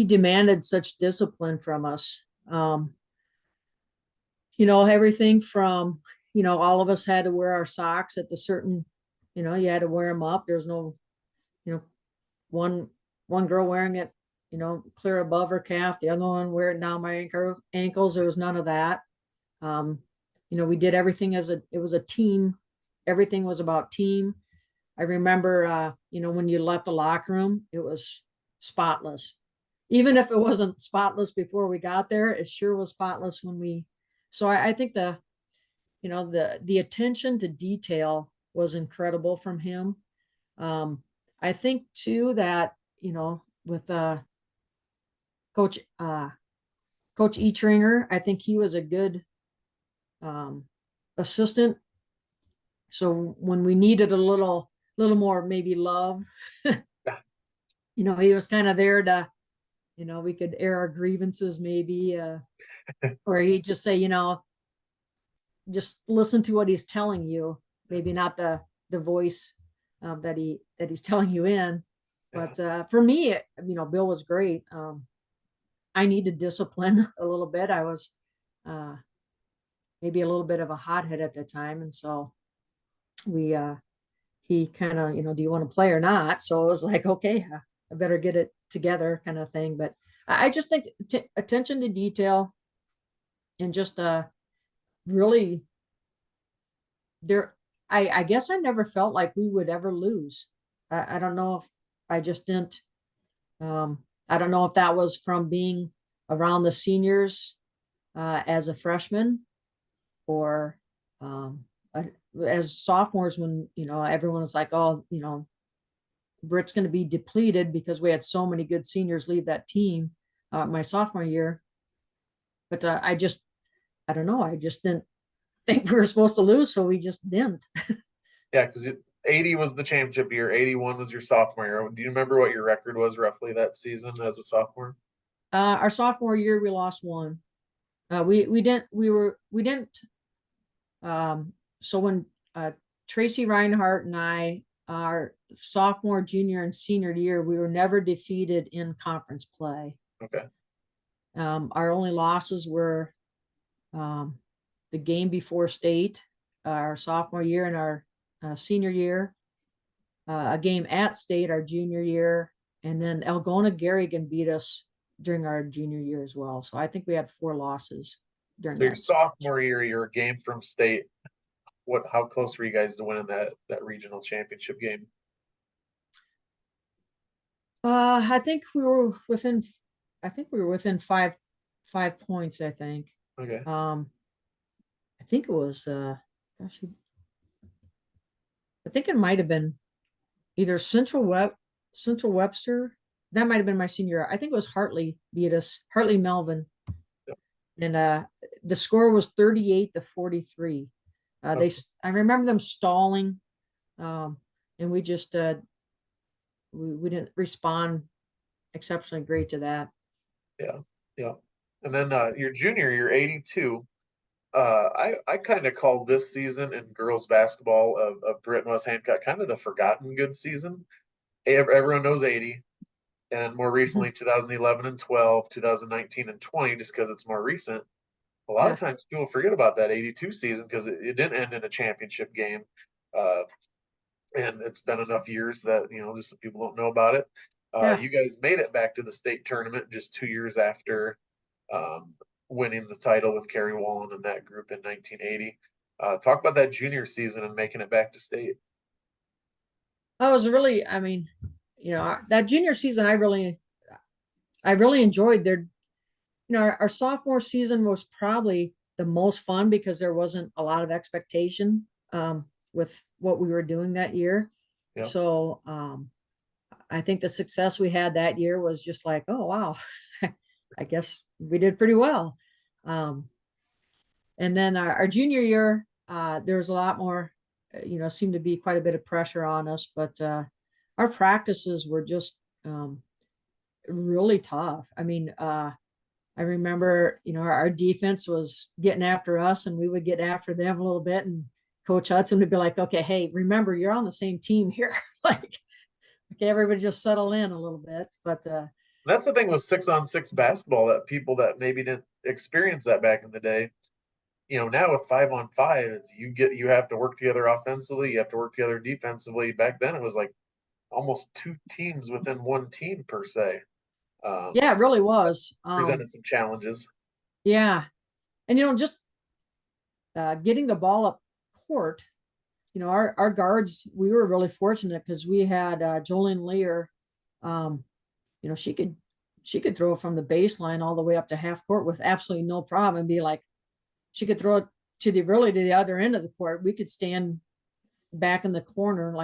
demanded such discipline from us. Everything from, all of us had to wear our socks at the certain you had to wear them up. There's no, you know, one girl wearing it, clear above her calf, the other one wearing it down my ankles. There was none of that. Um, we did everything it was a team. Everything was about team. I remember, when you left the locker room, it was spotless. Even if it wasn't spotless before we got there, it sure was spotless when we. So I think the attention to detail was incredible from him. Um, I think too that with Coach Coach Etringer, I think he was a good um, assistant. So when we needed a little more maybe love, he was kind of there to, we could air our grievances maybe, or he'd just say, just listen to what he's telling you, maybe not the voice that he's telling you in. But for me, Bill was great. I needed discipline a little bit. I was maybe a little bit of a hothead at the time, and so we he kind of, do you want to play or not? So it was like, okay, I better get it together, kind of thing. But I just think attention to detail and just really there. I guess I never felt like we would ever lose. I don't know if I just didn't. I don't know if that was from being around the seniors as a freshman or as sophomores when, everyone was like, oh, Britt's going to be depleted because we had so many good seniors leave that team my sophomore year. But I don't know. I just didn't think we were supposed to lose, so we just didn't. Yeah, because 80 was the championship year. 81 was your sophomore year. Do you remember what your record was roughly that season as a sophomore? Our sophomore year, we lost one. We didn't. So when Tracy Reinhardt and I, our sophomore, junior, and senior year, we were never defeated in conference play. Okay. Our only losses were the game before state, our sophomore year, and our senior year, a game at state our junior year, and then Algona Garrigan beat us during our junior year as well. So I think we had 4 losses during So your that stretch. sophomore year, you're a game from state. How close were you guys to winning that regional championship game? I think we were within. I think we were within 5 points. I think. Okay. I think it was. Gosh, I think it might have been either Central Webster. That might have been my senior year. I think it was Hartley beat us. Hartley Melvin, Yep. and the score was 38-43. Okay. I remember them stalling, and we just we didn't respond exceptionally great to that. Yeah. Yeah. And then your junior year, 82. I kind of called this season in girls basketball of Britt and West Hancock kind of the forgotten good season. Everyone knows 80, and more recently 2011 and 12, 2019 and 20, just because it's more recent. A lot of times people forget about that 82 season because it didn't end in a championship game. And it's been enough years that, just some people don't know about it. You guys made it back to the state tournament just 2 years after winning the title with Kerry Wallen and that group in 1980. Talk about that junior season and making it back to state. I was really, I mean, that junior season, I really enjoyed our sophomore season was probably the most fun because there wasn't a lot of expectation with what we were doing that year. Yeah. So I think the success we had that year was just like, oh, wow, I guess we did pretty well. And then our junior year, there was a lot more, seemed to be quite a bit of pressure on us, but our practices were just really tough. I mean, I remember, our defense was getting after us and we would get after them a little bit. And Coach Hudson would be like, okay, hey, remember, you're on the same team here. Like, okay, everybody just settle in a little bit. But that's the thing with 6-on-6 basketball that people that maybe didn't experience that back in the day. now with 5-on-5, you have to work together offensively, you have to work together defensively. Back then, it was like almost two teams within one team per se. Yeah, it really was. Presented some challenges. Yeah. And, just getting the ball up court, our guards, we were really fortunate because we had Jolene Lear. She could throw from the baseline all the way up to half court with absolutely no problem and be like, she could throw it to the other end of the court. We could stand back in the corner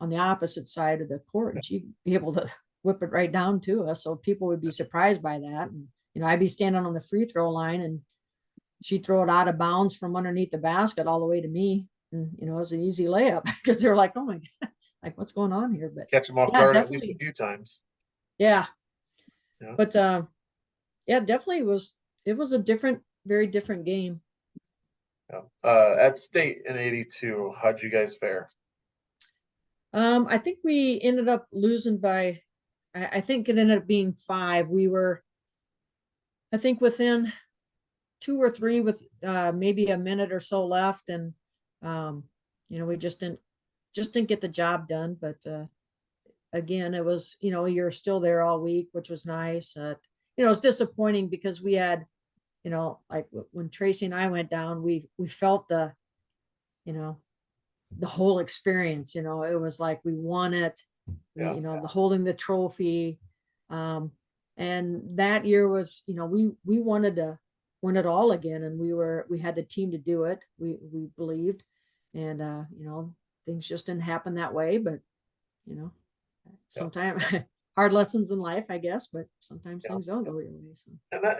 on the opposite side of the court, and she'd be able to whip it right down to us. So people would be surprised by that. And, I'd be standing on the free throw line and she'd throw it out of bounds from underneath the basket all the way to me. And, it was an easy layup because they're like, oh my God, like what's going on here? But Catch them off yeah, guard at least a definitely. few times. Yeah. Yeah. But yeah, definitely it was a very different game. Yeah. At state in 82, how'd you guys fare? I think we ended up losing by, I think it ended up being 5. We were, I think, within 2 or 3 with maybe a minute or so left, and we just didn't get the job done. But again, it was, you're still there all week, which was nice. It's disappointing because we had, like when Tracy and I went down, we felt you know, the whole experience. It was like we won it. Yeah. The holding the trophy. And that year was, we wanted to win it all again, and we had the team to do it. We believed, and things just didn't happen that way. But sometimes hard lessons in life, I guess. But sometimes things don't go your way. So.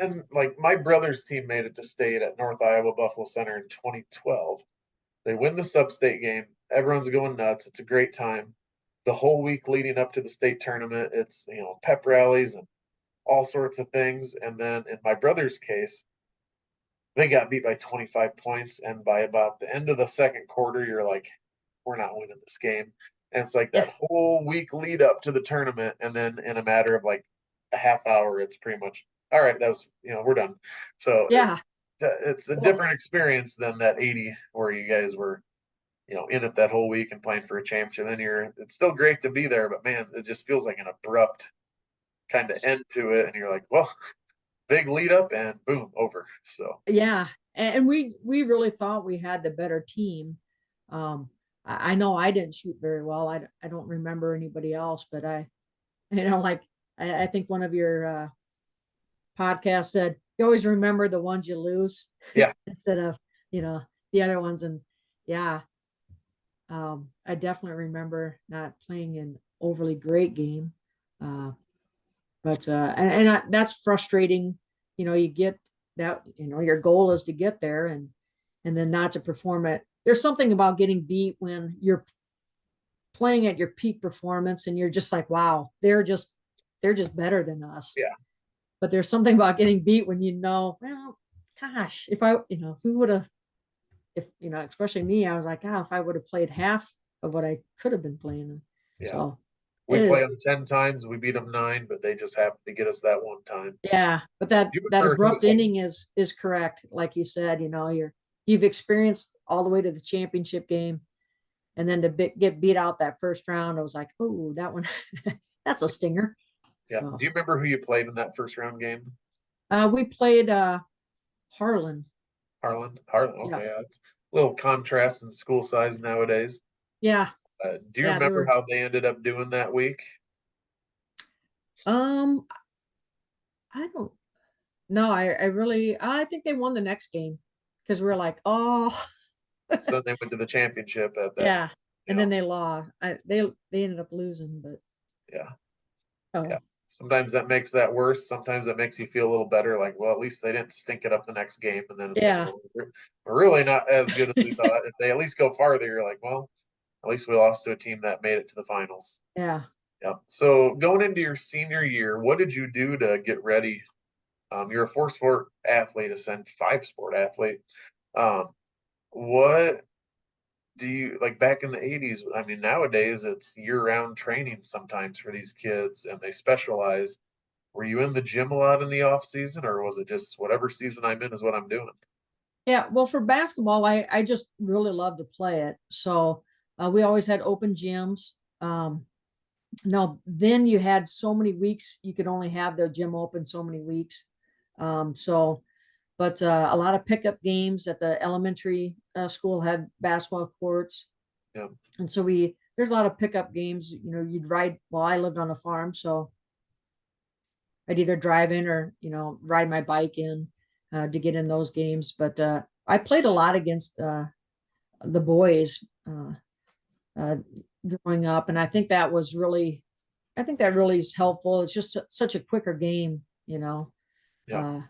And like my brother's team made it to state at North Iowa Buffalo Center in 2012. They win the sub-state game. Everyone's going nuts. It's a great time. The whole week leading up to the state tournament, it's pep rallies and all sorts of things. And then in my brother's case, they got beat by 25 points, and by about the end of the second quarter, you're like, we're not winning this game. And it's like that Yeah. whole week lead up to the tournament, and then in a matter of like a half hour, it's pretty much all right. That was we're done. So Yeah. it's a Well, different experience than that 80 where you guys were in it that whole week and playing for a championship. And it's still great to be there, but man, it just feels like an abrupt kind of end to it. And you're like, well, big lead up and boom, over. So yeah. And we really thought we had the better team. I know I didn't shoot very well. I don't remember anybody else, but like I think one of your podcasts said you always remember the ones you lose, yeah, instead of the other ones. And yeah, I definitely remember not playing an overly great game, but that's frustrating. You get that, your goal is to get there, and then not to perform it. There's something about getting beat when you're playing at your peak performance and you're just like, wow, they're just better than us. yeah, But there's something about getting beat when well, gosh, if we would have, especially me, I was like, if I would have played half of what I could have been playing. yeah. So We it play is, them 10 times, we beat them 9, but they just happened to get us that one time. yeah. But Do you that remember who abrupt it ending was? is correct. Like you said, you've experienced all the way to the championship game, and then to get beat out that first round, I was like, oh, that one, that's a stinger. Yeah. So Do you remember who you played in that first round game? we played Harlan. Harlan. Harlan. Yeah, Okay, yeah, it's a little contrast in school size nowadays. yeah, Do you yeah. They remember were. how they ended up doing that week? Um, I don't. No, I think they won the next game because we were like, oh, So then they went to the championship at that. yeah. And then they lost. They ended up losing, but Yeah, yeah. oh, Sometimes that makes that worse. Sometimes it makes you feel a little better. Like, well, at least they didn't stink it up the next game. And then it's like, yeah, well, we're really not as good as we thought. If they at least go farther, you're like, well, at least we lost to a team that made it to the finals. yeah. Yeah. So going into your senior year, what did you do to get ready? You're a 4-sport athlete, essentially 5-sport athlete. Um, what do you like back in the 80s? I mean, nowadays it's year-round training sometimes for these kids, and they specialize. were you in the gym a lot in the off season, or was it just whatever season I'm in is what I'm doing? Yeah, well, for basketball, I just really love to play it. So we always had open gyms. No, then you had so many weeks you could only have the gym open so many weeks. So, but a lot of pickup games at the elementary school had basketball courts, Yeah, and so there's a lot of pickup games. You know, you'd ride. Well, I lived on a farm, so I'd either drive in or ride my bike in to get in those games. But I played a lot against the boys uh, growing up, and I think that really is helpful. It's just such a quicker game, yeah, uh,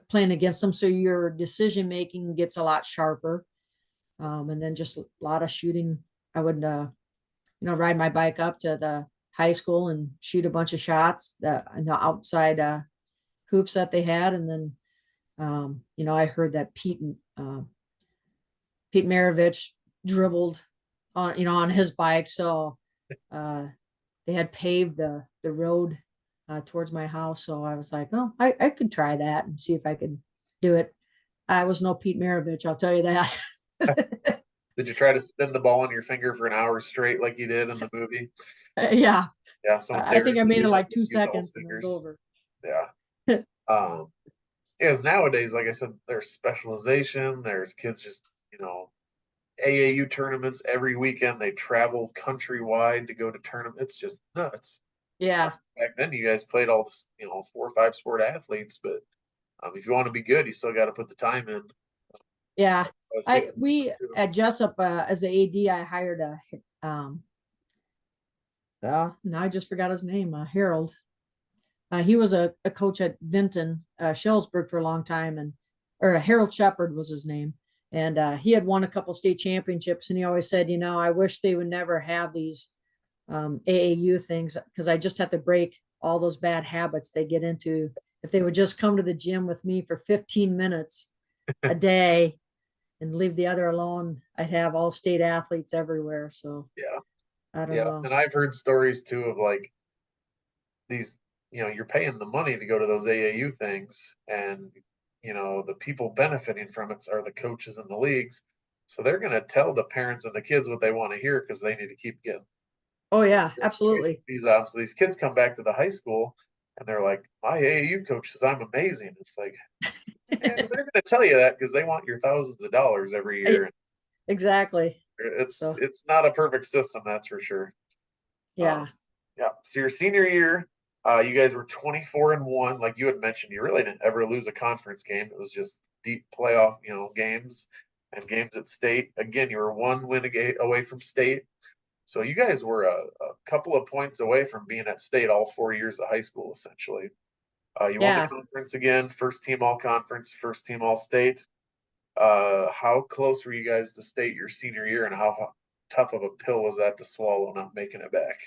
playing against them, so your decision making gets a lot sharper. And then just a lot of shooting. I would ride my bike up to the high school and shoot a bunch of shots that in the outside hoops that they had. And then, I heard that Pete Maravich dribbled on his bike. So uh, they had paved the road towards my house. So I was like, oh, I could try that and see if I could do it. I was no Pete Maravich, I'll tell you that. did you try to spin the ball on your finger for an hour straight like you did in the movie? Yeah, Yeah, someone I think dared I to made do it that, like just two use all his seconds and it was fingers. over. Yeah. Um, Because nowadays, like I said, there's specialization. There's kids just, AAU tournaments every weekend. They travel countrywide to go to tournaments. It's just nuts. Yeah, Back then, you guys played all this, 4 or 5 sport athletes, but if you want to be good, you still got to put the time in. yeah. Six We too. at Jessup as the AD, I hired now I just forgot his name, Harold. He was a coach at Vinton, Shellsburg for a long time, or Harold Shepard was his name. And he had won a couple state championships, and he always said, I wish they would never have these AAU things because I just have to break all those bad habits they get into. If they would just come to the gym with me for 15 minutes a day and leave the other alone, I'd have all state athletes everywhere. So Yeah, I don't yeah. know. And I've heard stories too of like these, you're paying the money to go to those AAU things, and the people benefiting from it are the coaches in the leagues. So they're going to tell the parents and the kids what they want to hear because they need to keep getting Oh yeah, tuition absolutely. fees out. So these kids come back to the high school and they're like, "My AAU coach says I'm amazing." It's like, yeah, they're going to tell you that because they want your thousands of dollars every year. Exactly. It's So it's not a perfect system, that's for sure. Um, yeah, yeah. So your senior year, you guys were 24-1. Like you had mentioned, you really didn't ever lose a conference game. It was just deep playoff, games and games at state. Again, you were one win away from state. So you guys were a couple of points away from being at state all 4 years of high school, essentially. You won the yeah. conference again, first team all conference, first team all state. How close were you guys to state your senior year, and how tough of a pill was that to swallow, not making it back?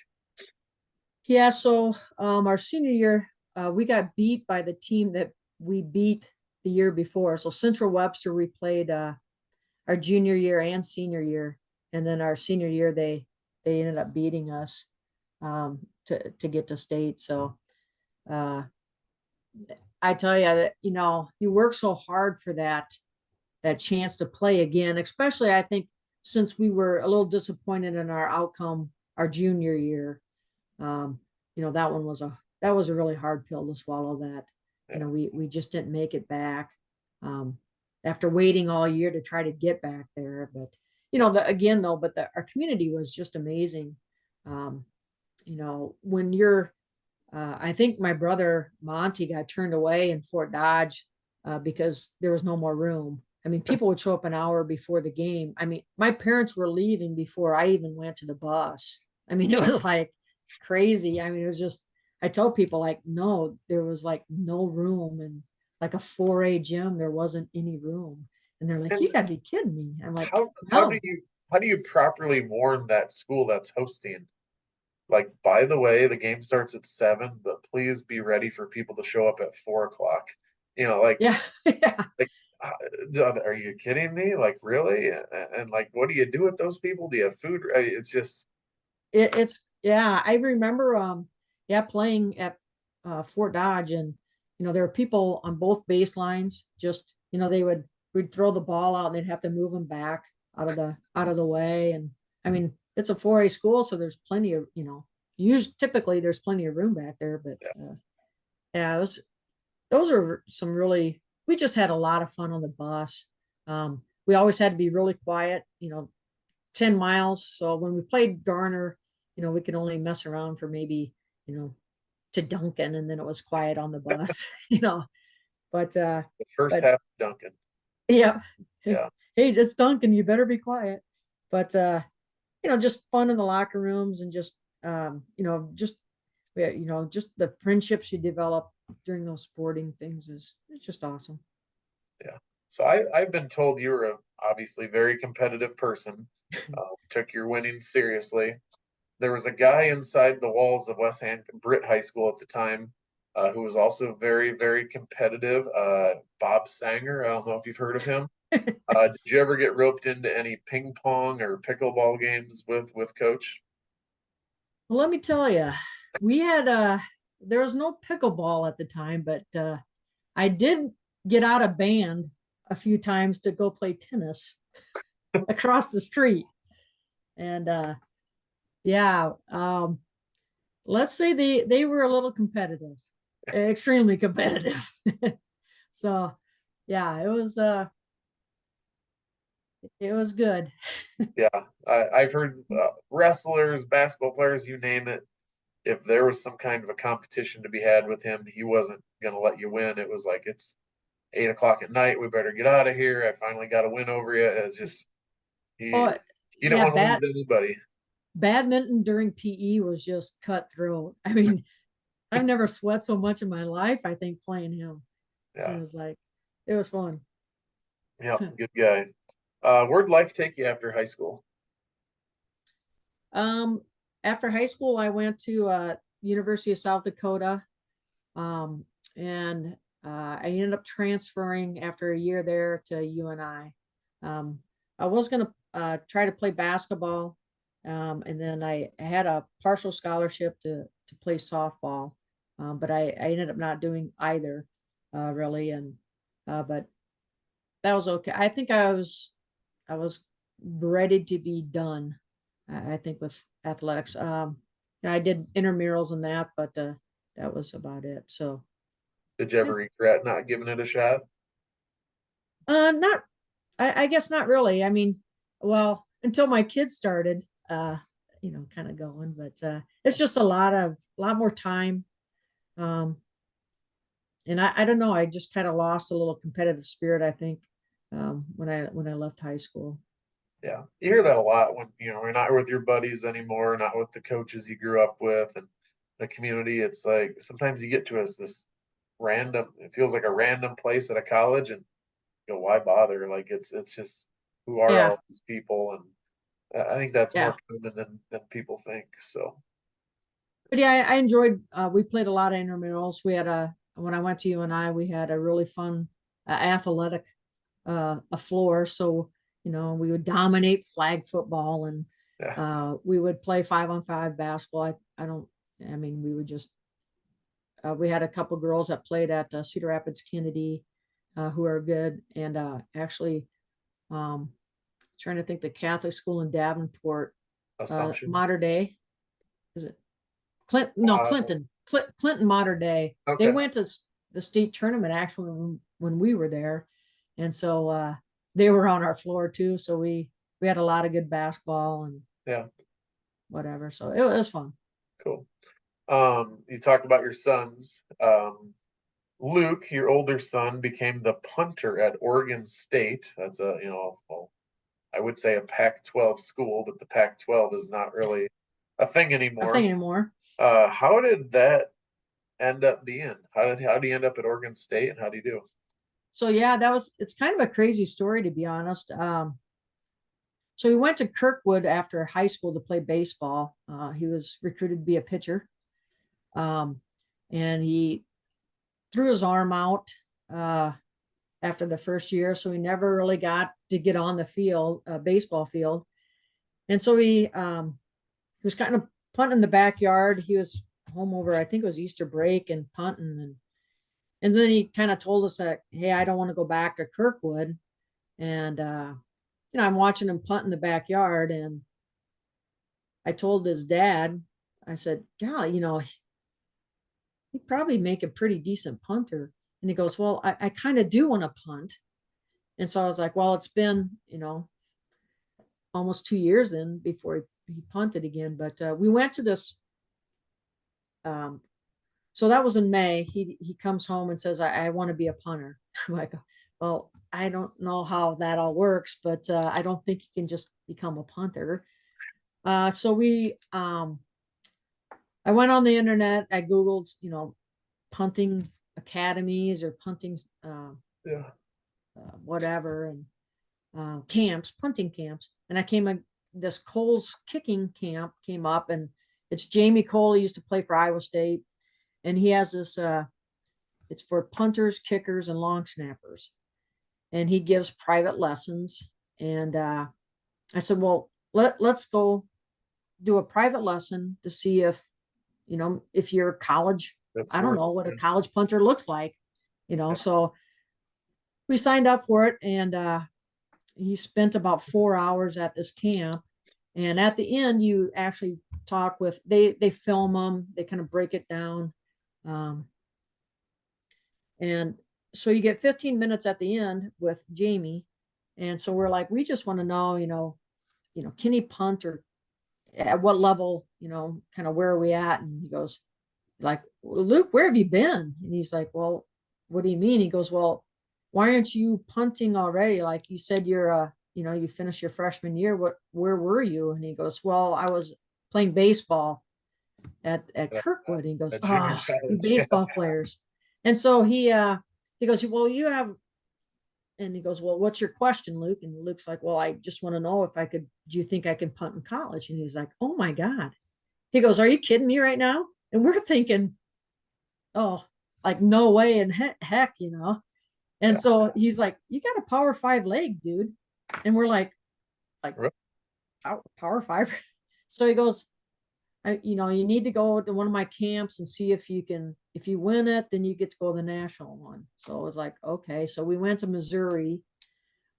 Yeah, so our senior year, we got beat by the team that we beat the year before. So Central Webster, we played our junior year and senior year, and then our senior year, they ended up beating us to get to state. So uh, I tell you that you work so hard for that chance to play again, especially I think since we were a little disappointed in our outcome our junior year. um, that was a really hard pill to swallow. That Yeah. we just didn't make it back um, after waiting all year to try to get back there. But again though, our community was just amazing. Um, when you're, I think my brother Monty got turned away in Fort Dodge because there was no more room. I mean, people would show up an hour before the game. I mean, my parents were leaving before I even went to the bus. I mean, it was like crazy. I mean, it was just, I tell people like, no, there was like no room, and like a 4A gym, there wasn't any room. And they're like, you And gotta be kidding me. I'm like, how do no. you properly warn that school that's hosting? Like, by the way, the game starts at 7, but please be ready for people to show up at 4 o'clock. Like Yeah. Yeah. like are you kidding me? Like really? And like, what do you do with those people? Do you have food? It's just It's yeah, I remember yeah, playing at Fort Dodge, and there were people on both baselines. Just we'd throw the ball out and they'd have to move them back out of the way. And I mean, it's a 4A school, so there's plenty of typically there's plenty of room back there. But yeah, those are some really. We just had a lot of fun on the bus. We always had to be really quiet. 10 miles. So when we played Garner, we could only mess around for maybe to Duncan, and then it was quiet on the bus. But The first but half, Duncan. yeah. Yeah. Hey, it's Duncan, you better be quiet. But just fun in the locker rooms, and just just just the friendships you develop during those sporting things it's just awesome. Yeah. So I've been told you were obviously very competitive person. Took your winning seriously. There was a guy inside the walls of West Hancock, Britt High School at the time, who was also very, very competitive. Bob Sanger. I don't know if you've heard of him. Did you ever get roped into any ping pong or pickleball games with Coach? Well, let me tell you, we had there was no pickleball at the time, but I did get out of band a few times to go play tennis across the street. And yeah, let's say they were a little competitive, extremely competitive. So yeah, it was good. Yeah, I've heard wrestlers, basketball players, you name it. If there was some kind of a competition to be had with him, he wasn't going to let you win. It was like, it's 8 o'clock at night. We better get out of here. I finally got a win over you. It's just, he Oh didn't yeah, want to lose to anybody. badminton during PE was just cutthroat. I mean, I've never sweat so much in my life, I think, playing him. Yeah. It was fun. Yeah. Good guy. Where'd life take you after high school? Um, After high school, I went to University of South Dakota, um, and I ended up transferring after a year there to UNI. I was going to try to play basketball, and then I had a partial scholarship to play softball, but I ended up not doing either, really. And but that was okay. I think I was ready to be done. I think with athletics. I did intramurals and that, but that was about it. So Did you yeah. ever regret not giving it a shot? Not. I guess not really. I mean, well, until my kids started, kind of going, but it's just a lot more time. Um, and I don't know. I just kind of lost a little competitive spirit, I think, when I left high school. Yeah, you hear that a lot when you're not with your buddies anymore, not with the coaches you grew up with, and the community. It's like sometimes you get to us this random. It feels like a random place at a college, and you go, why bother? Like it's just who are Yeah, all these people, and I think that's more yeah. common than people think. So But yeah, I enjoyed. We played a lot of intramurals. We had when I went to UNI, we had a really fun athletic a floor. So we would dominate flag football, and yeah, we would play 5-on-5 basketball. I don't. I mean, we would just. We had a couple girls that played at Cedar Rapids Kennedy, who are good, and actually, um, trying to think the Catholic school in Davenport, Assumption. Mater Day, is it? Clinton, no, Clinton Mater Day. They Okay. went to the state tournament actually when we were there, and so they were on our floor too. So we had a lot of good basketball and Yeah. whatever. So it was fun. Cool. You talked about your sons. Luke, your older son, became the punter at Oregon State. That's well, I would say a Pac-12 school, but the Pac-12 is not really a thing Nothing anymore. anymore. How did that end up being? How do you end up at Oregon State, and how do you do? So yeah, it's kind of a crazy story to be honest. So he went to Kirkwood after high school to play baseball. He was recruited to be a pitcher, um, and he threw his arm out uh, after the first year, so he never really got to get on the field, baseball field. And so he was kind of punting in the backyard. He was home over, I think it was Easter break and punting. And then he kind of told us that, hey, I don't want to go back to Kirkwood. And, I'm watching him punt in the backyard. And I told his dad, I said, golly, he'd probably make a pretty decent punter. And he goes, well, I kind of do want to punt. And so I was like, well, it's been, almost 2 years in before he punted again. But we went to this. So that was in May. He comes home and says, I want to be a punter. I'm like, well, I don't know how that all works, but I don't think you can just become a punter. So I went on the internet. I Googled, punting academies or punting, whatever, and camps, punting camps. And this Cole's kicking camp came up, and it's Jamie Cole. He used to play for Iowa State. And he has this, it's for punters, kickers, and long snappers. And he gives private lessons. And I said, well, let's go do a private lesson to see if you're college. I don't know what a college punter looks like, So we signed up for it, and he spent about 4 hours at this camp. And at the end, you actually talk with, they film them, they kind of break it down. And so you get 15 minutes at the end with Jamie. And so we're like, we just want to know, can he punt, or at what level, kind of where are we at? And he goes like, Luke, where have you been? And he's like, well, what do you mean? He goes, well, why aren't you punting already? Like you said, you're you finished your freshman year. Where were you? And he goes, well, I was playing baseball at Kirkwood. And he goes, you baseball players. And so he goes, well, you have, and he goes, well, what's your question, Luke? And Luke's like, well, I just want to know if do you think I can punt in college? And he's like, oh my God. He goes, are you kidding me right now? And we're thinking, oh, like no way in heck, And so he's like, you got a Power 5 leg, dude. And we're like Power 5. So he goes, you need to go to one of my camps and see if you win it, then you get to go to the national one. So it was like, okay. So we went to Missouri,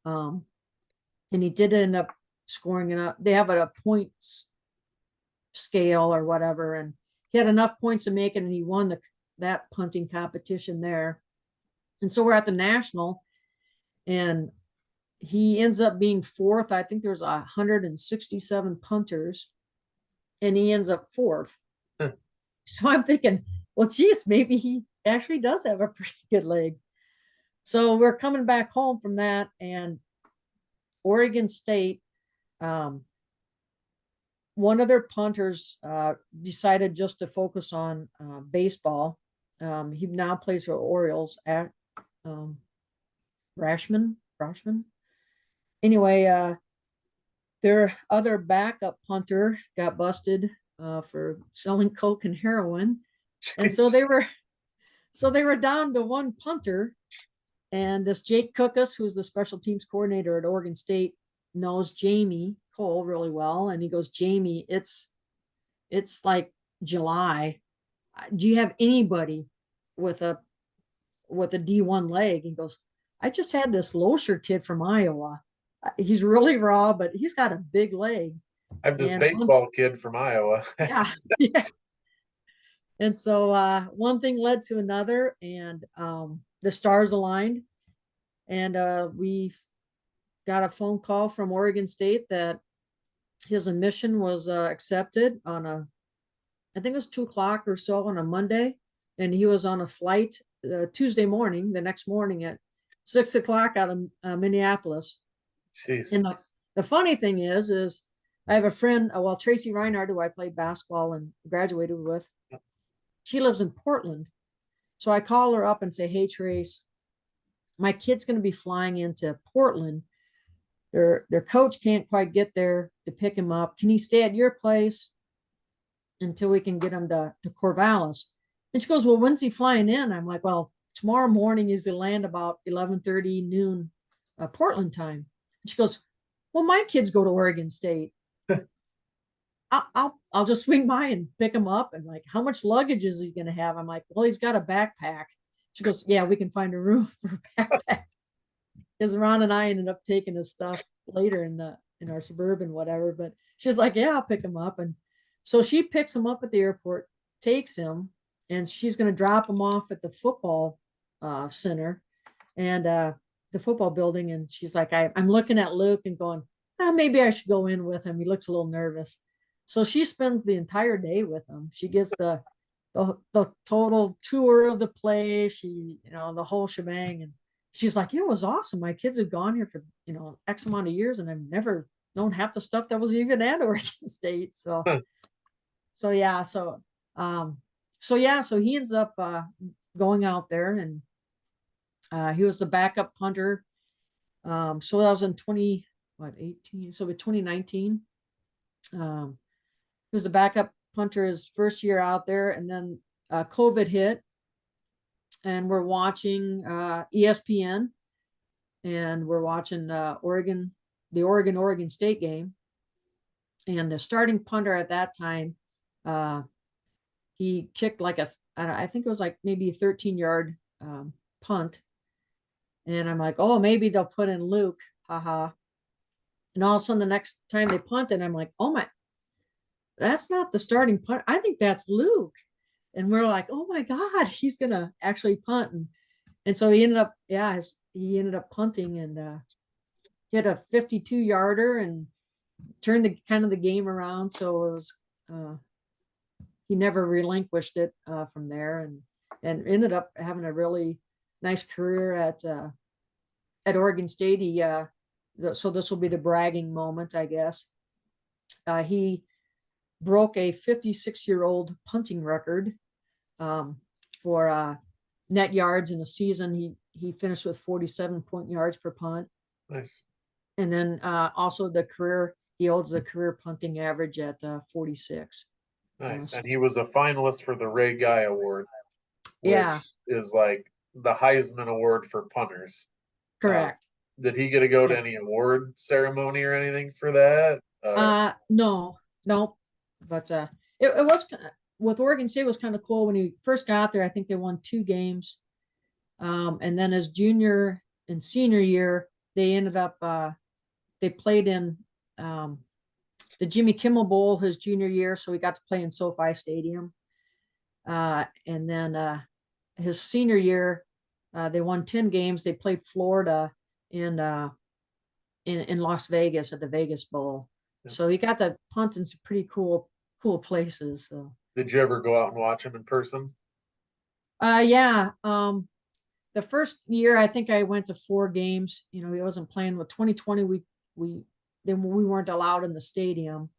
and he did end up scoring enough. They have a points scale or whatever, and he had enough points to make it, and he won that punting competition there. And so we're at the national, and he ends up being fourth. I think there's 167 punters, and he ends up fourth. So I'm thinking, well, geez, maybe he actually does have a pretty good leg. So we're coming back home from that, and Oregon State, one of their punters decided just to focus on baseball. He now plays for Orioles at Rashman. Anyway, their other backup punter got busted for selling coke and heroin, and so they were down to one punter. And this Jake Cookus, who's the special teams coordinator at Oregon State, knows Jamie Cole really well, and he goes, Jamie, it's like July. Do you have anybody with a D1 leg? He goes, I just had this Loecher kid from Iowa. He's really raw, but he's got a big leg. I have this baseball kid from Iowa. Yeah. And so one thing led to another, and the stars aligned, and we got a phone call from Oregon State that his admission was accepted on I think it was 2:00 or so on a Monday, and he was on a flight Tuesday morning, the next morning at 6:00 out of Minneapolis. Jeez. And the funny thing is I have a friend, Tracy Reinhardt, who I played basketball and graduated with. She lives in Portland. So I call her up and say, hey, Trace, my kid's going to be flying into Portland. Their coach can't quite get there to pick him up. Can he stay at your place until we can get him to Corvallis? And she goes, well, when's he flying in? I'm like, well, tomorrow morning is to land about 11:30 noon Portland time. And she goes, well, my kids go to Oregon State. I'll just swing by and pick him up. And like, how much luggage is he going to have? I'm like, well, he's got a backpack. She goes, yeah, we can find a room for a backpack. Because Ron and I ended up taking his stuff later in our suburban, whatever. But she's like, yeah, I'll pick him up. And so she picks him up at the airport, takes him, and she's going to drop him off at the football center and the football building. And she's like, I'm looking at Luke and going, oh, maybe I should go in with him. He looks a little nervous. So she spends the entire day with him. She gets the total tour of the place. She, the whole shebang. And she's like, it was awesome. My kids have gone here for, X amount of years and I've never known half the stuff that was even at Oregon State. So, so yeah, so he ends up going out there and he was the backup punter. So that was in 18, so with 2019. He was the backup punter his first year out there, and then COVID hit, and we're watching ESPN, and we're watching the Oregon State game, and the starting punter at that time, he kicked like I think it was like maybe a 13-yard punt, and I'm like, oh, maybe they'll put in Luke, haha. And all of a sudden, the next time they punted, I'm like, oh my, that's not the starting punt. I think that's Luke. And we're like, oh my God, he's going to actually punt. And so he ended up punting and hit a 52-yarder and turned the game around. So it was, he never relinquished it from there and ended up having a really nice career at Oregon State. So this will be the bragging moment, I guess. He broke a 56-year-old punting record for net yards in a season. He finished with 47 point yards per punt. Nice. And then also he holds the career punting average at 46. Nice. And he was a finalist for the Ray Guy Award, Yeah, which is like the Heisman Award for punters. correct. Did he get to go to Yeah. any award ceremony or anything for that? No, but it was with Oregon State was kind of cool when he first got there. I think they won 2 games, and then his junior and senior year, they ended up they played in the Jimmy Kimmel Bowl his junior year, so he got to play in SoFi Stadium. And then his senior year, they won 10 games. They played Florida in Las Vegas at the Vegas Bowl. Yeah. So he got to punt in some pretty cool places. So. Did you ever go out and watch him in person? Yeah. The first year, I think I went to 4 games. He wasn't playing. With 2020, we weren't allowed in the stadium.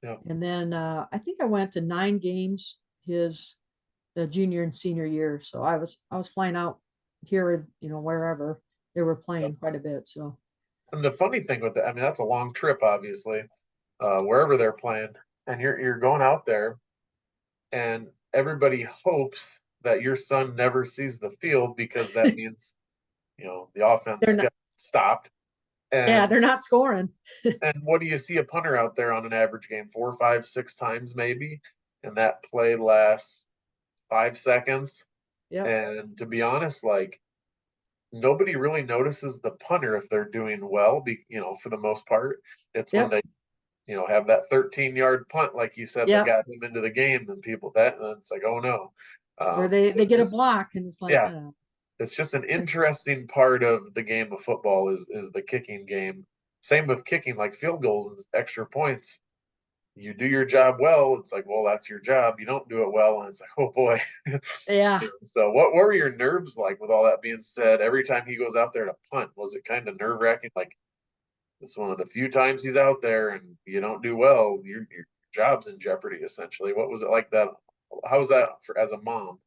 Yeah. And then I think I went to 9 games the junior and senior year. So I was flying out here, wherever they were playing quite a bit. So. And the funny thing with that, I mean, that's a long trip, obviously, wherever they're playing, and you're going out there, and everybody hopes that your son never sees the field because that means, the offense gets stopped. And they're not scoring. and what do you see a punter out there on an average game? 4, 5, 6 times maybe, and that play lasts 5 seconds. Yeah. And to be honest, like, nobody really notices the punter if they're doing well, for the most part. It's when they, have that 13-yard punt, like you said, that got them into the game, and and it's like, oh no. Or they get a block, and it's like, it's just an interesting part of the game of football is the kicking game. Same with kicking, like field goals and extra points. You do your job well, it's like, well, that's your job. You don't do it well, and it's like, oh boy. Yeah. So what were your nerves like with all that being said? Every time he goes out there to punt, was it kind of nerve-wracking? Like, it's one of the few times he's out there and you don't do well, your job's in jeopardy, essentially. What was it like that? How was that as a mom?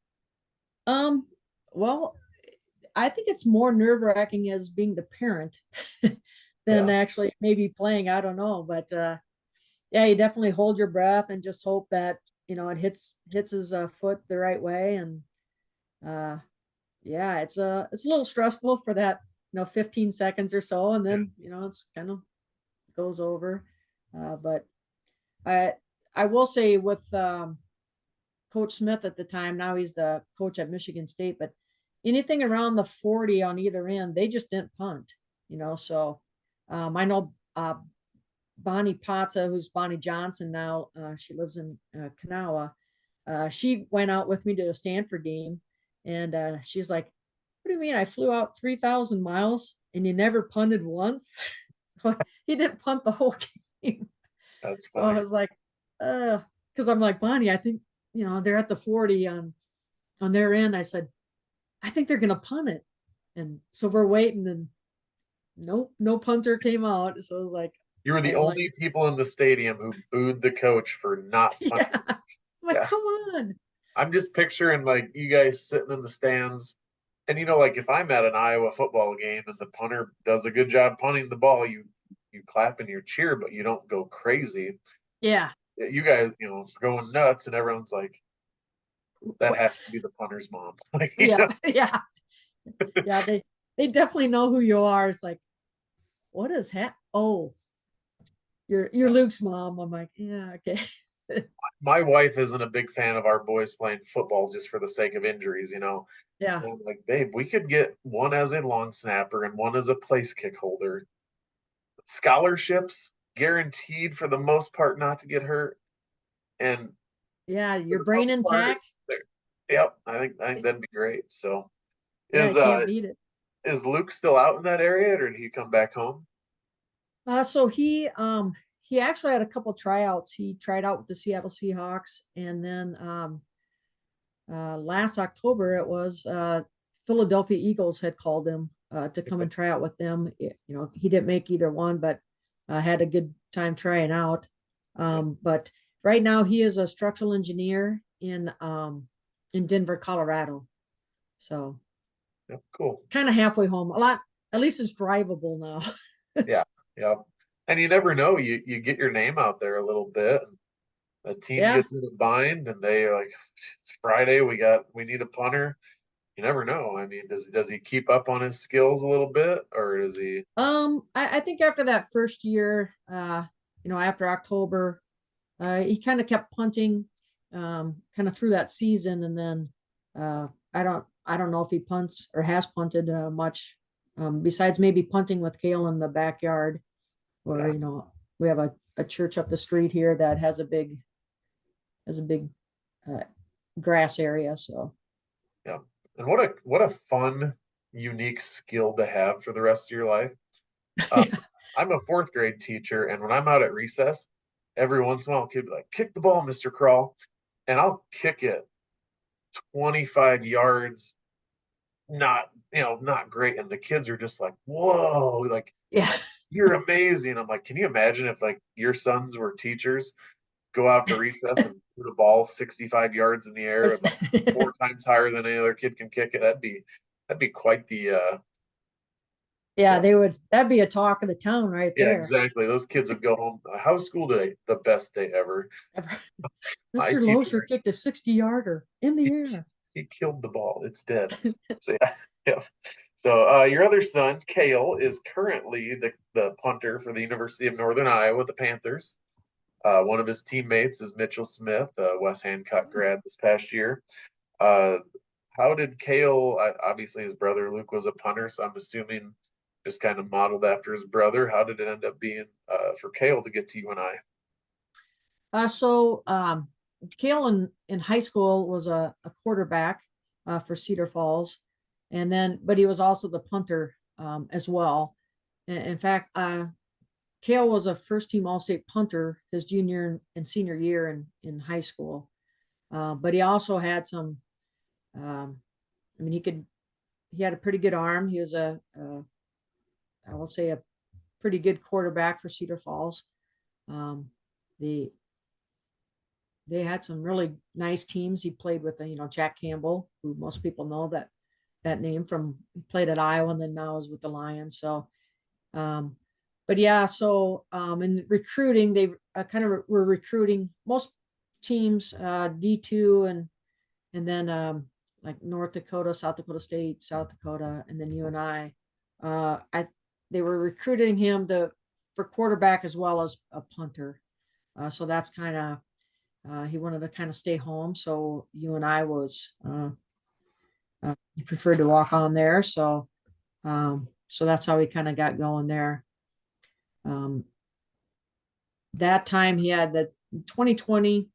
Well, I think it's more nerve-wracking as being the parent than actually maybe playing. I don't know, but you definitely hold your breath and just hope that it hits his foot the right way. And it's a little stressful for that 15 seconds or so, and then it's kind of goes over. But I will say with Coach Smith at the time, now he's the coach at Michigan State, but anything around the 40 on either end, they just didn't punt, so I know Bonnie Patza, who's Bonnie Johnson now, she lives in Kanawha. She went out with me to a Stanford game, and she's like, "What do you mean? I flew out 3,000 miles and you never punted once?" So he didn't punt the whole game. That's So I funny. was like, because I'm like, Bonnie, I think, they're at the 40 on their end. I said, I think they're gonna punt it. And so we're waiting, and nope, no punter came out. So I was like, You were the I'm like, only people in the stadium who booed the coach for not yeah. punting. I'm like, Yeah. come on. I'm just picturing like you guys sitting in the stands. And like if I'm at an Iowa football game and the punter does a good job punting the ball, you clap and you cheer, but you don't go crazy. Yeah. You guys, going nuts, and everyone's like, that has What? to be the punter's mom. Like, Yeah. Yeah. Yeah. They definitely know who you are. It's like, what is Oh, you're Luke's mom. I'm like, yeah, okay. my wife isn't a big fan of our boys playing football just for the sake of injuries. Yeah. And I'm like, babe, we could get one as a long snapper and one as a place kick holder. Scholarships guaranteed for the most part not to get hurt. And Yeah. for Your the brain most part, intact. yep, I think that'd be great. So Yeah. I is can't beat it. is Luke still out in that area, or did he come back home? So he actually had a couple tryouts. He tried out with the Seattle Seahawks, and then last October it was Philadelphia Eagles had called him to come and try out with them. He didn't make either one, but had a good time trying out. But right now he is a structural engineer in Denver, Colorado. So Yep, cool. kind of halfway home. A lot, at least it's drivable now. Yeah, yep. And you never know. You get your name out there a little bit, and a team Yeah. gets in a bind, and they are like, it's Friday. We need a punter. You never know. I mean, does he keep up on his skills a little bit, or is he? I think after that first year, after October, he kind of kept punting, kind of through that season, and then I don't know if he punts or has punted much, besides maybe punting with Kale in the backyard, or Yeah, we have a church up the street here that has a big uh, grass area. So yeah. And what a fun, unique skill to have for the rest of your life. Uh, yeah, I'm a fourth grade teacher, and when I'm out at recess, every once in a while, a kid be like, "Kick the ball, Mr. Crawl," and I'll kick it 25 yards, not great, and the kids are just like, "Whoa!" Like, yeah. you're amazing. I'm like, can you imagine if like your sons were teachers, go out to recess and threw the ball 65 yards in the air about four times higher than any other kid can kick it? That'd be quite the Yeah, yeah. they would. That'd be a talk of the town right Yeah, there. exactly. Those kids would go home. How's school today? The best day ever. My Mr. teacher, Loecher kicked a 60-yarder in the he, air. he killed the ball. It's dead. So yeah, yeah. So your other son, Kale, is currently the punter for the University of Northern Iowa, the Panthers. One of his teammates is Mitchell Smith, West Hancock grad this past year. Uh, how did Kale? Obviously, his brother Luke was a punter, so I'm assuming just kind of modeled after his brother. How did it end up being for Kale to get to UNI? So Kale in high school was a quarterback for Cedar Falls, but he was also the punter as well. In fact, Kale was a first team All State punter his junior and senior year in high school. But he also had some. I mean, he had a pretty good arm. He was I will say a pretty good quarterback for Cedar Falls. Um, the they had some really nice teams. He played with, Jack Campbell, who most people know that name from, he played at Iowa and then now is with the Lions. So, but yeah, in recruiting, they kind of were recruiting most teams, D2 and then like North Dakota, South Dakota State, South Dakota, and then UNI. They were recruiting him for quarterback as well as a punter. So that's kind of he wanted to kind of stay home. So UNI was, he preferred to walk on there. So that's how he kind of got going there. That time he had the 2020,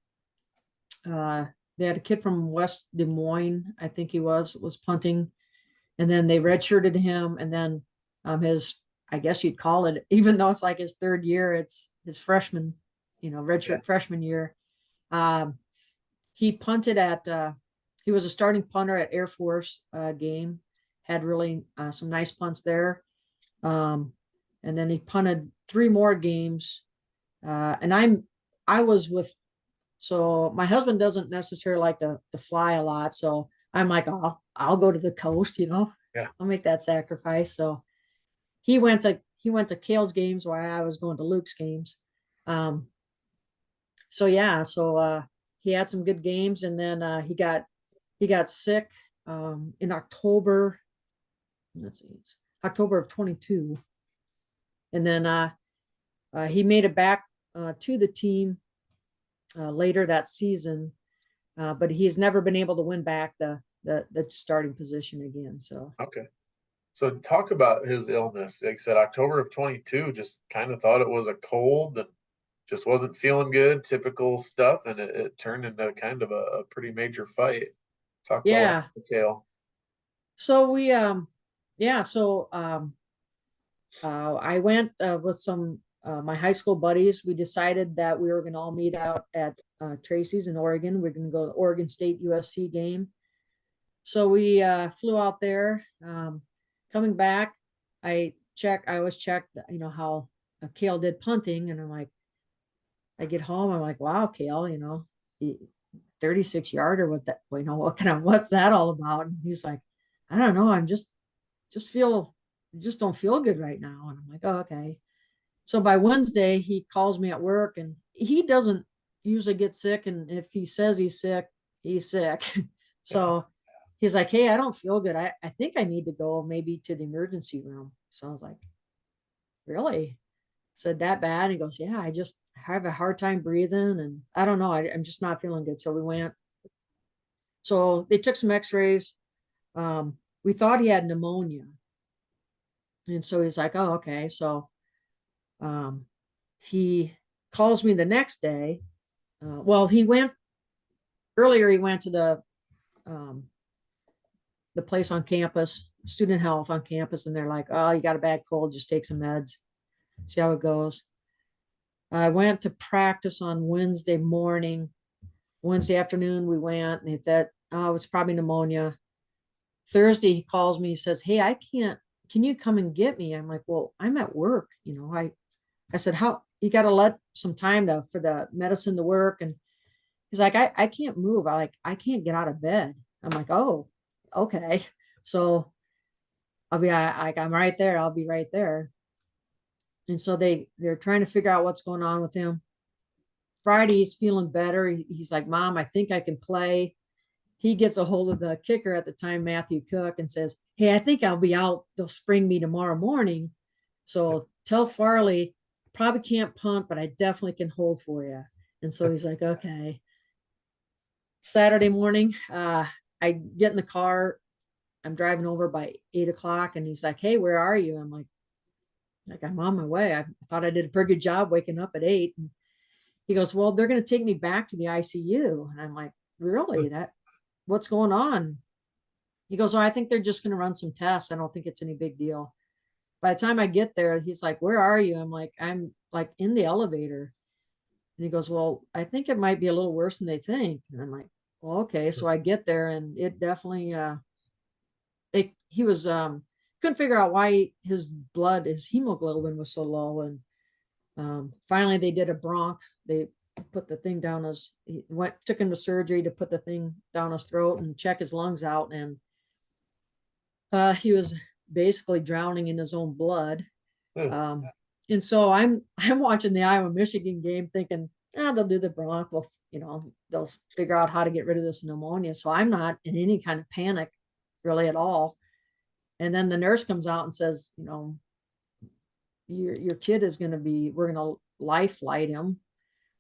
they had a kid from West Des Moines, I think he was punting. And then they redshirted him. And then I guess you'd call it, even though it's like his third year, it's his freshman, redshirt freshman year. He punted he was a starting punter at Air Force game, had really some nice punts there. And then he punted 3 more games. And I was with, so my husband doesn't necessarily like to fly a lot. So I'm like, I'll go to the coast, Yeah. I'll make that sacrifice. So he went to Kale's games while I was going to Luke's games. So yeah, he had some good games, and then he got sick in October. Let's see, it's October of 22, and then he made it back to the team later that season, but he's never been able to win back the starting position again. So okay. So talk about his illness. Like I said, October of 22, just kind of thought it was a cold and just wasn't feeling good, typical stuff, and it turned into kind of a pretty major fight. Talk about yeah, what Kale. so we I went with some my high school buddies. We decided that we were going to all meet out at Tracy's in Oregon. We're going to go to the Oregon State USC game. So we flew out there. Coming back, I always checked, how Kale did punting. And I get home, I'm like, wow, Kale, 36 yarder with that, what's that all about? And he's like, I don't know. I'm just don't feel good right now. And I'm like, oh, okay. So by Wednesday, he calls me at work, and he doesn't usually get sick. And if he says he's sick, he's sick. So he's like, hey, I don't feel good. I think I need to go maybe to the emergency room. So I was like, really? Said that bad? And he goes, yeah, I just have a hard time breathing. And I don't know. I'm just not feeling good. So we went. So they took some x-rays. We thought he had pneumonia. And so he's like, oh, okay. So he calls me the next day. Well, he went to the place on campus, student health on campus, and they're like, oh, you got a bad cold, just take some meds, see how it goes. I went to practice on Wednesday morning. Wednesday afternoon, we went, and they said, oh, it's probably pneumonia. Thursday, he calls me, he says, hey, can you come and get me? I'm like, well, I'm at work. I said, how, you got to let some time for the medicine to work. And he's like, I can't move. I can't get out of bed. I'm like, oh, okay. So I'll be like, I'm right there. I'll be right there. And so they're trying to figure out what's going on with him. Friday, he's feeling better. He's like, Mom, I think I can play. He gets a hold of the kicker at the time, Matthew Cook, and says, hey, I think I'll be out. They'll spring me tomorrow morning. So tell Farley, probably can't punt, but I definitely can hold for you. And so he's like, okay. Saturday morning, I get in the car. I'm driving over by 8:00, and he's like, hey, where are you? I'm like, I'm on my way. I thought I did a pretty good job waking up at 8. And he goes, well, they're going to take me back to the ICU. And I'm like, really? What's going on? He goes, oh, I think they're just going to run some tests. I don't think it's any big deal. By the time I get there, he's like, where are you? I'm like in the elevator. And he goes, well, I think it might be a little worse than they think. And I'm like, well, okay. So I get there, and it definitely, he was, couldn't figure out why his hemoglobin was so low. And finally they did a bronch. They put the thing down took him to surgery to put the thing down his throat and check his lungs out. And he was basically drowning in his own blood. And so I'm watching the Iowa Michigan game thinking, they'll do the bronch. They'll figure out how to get rid of this pneumonia. So I'm not in any kind of panic really at all. And then the nurse comes out and says, your kid is going to we're going to life flight him.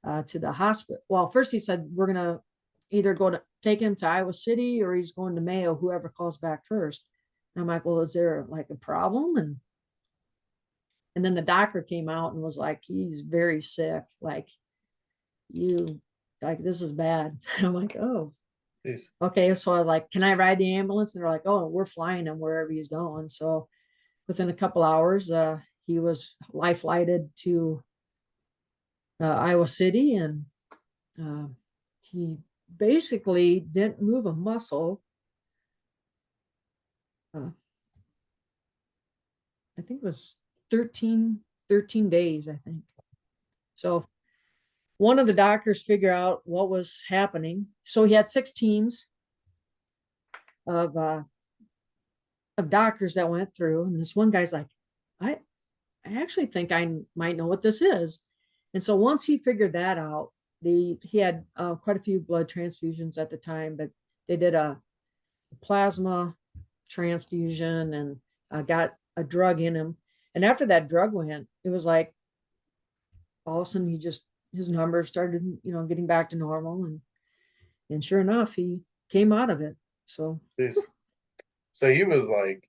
to the hospital. Well, first he said, we're going to either take him to Iowa City or he's going to Mayo, whoever calls back first. And I'm like, well, is there like a problem? And then the doctor came out and was like, he's very sick. Like, this is bad. I'm like, oh, Jeez. okay. So I was like, can I ride the ambulance? And they're like, oh, we're flying him wherever he's going. So within a couple hours, he was life flighted to Iowa City, and he basically didn't move a muscle. I think it was 13 days, I think. So one of the doctors figured out what was happening. So he had 6 teams of doctors that went through, and this one guy's like, I actually think I might know what this is. And so once he figured that out, he had quite a few blood transfusions at the time, but they did a plasma transfusion and got a drug in him. And after that drug went, it was like all of a sudden his numbers started, getting back to normal, and sure enough, he came out of it. So Jeez. So he was like,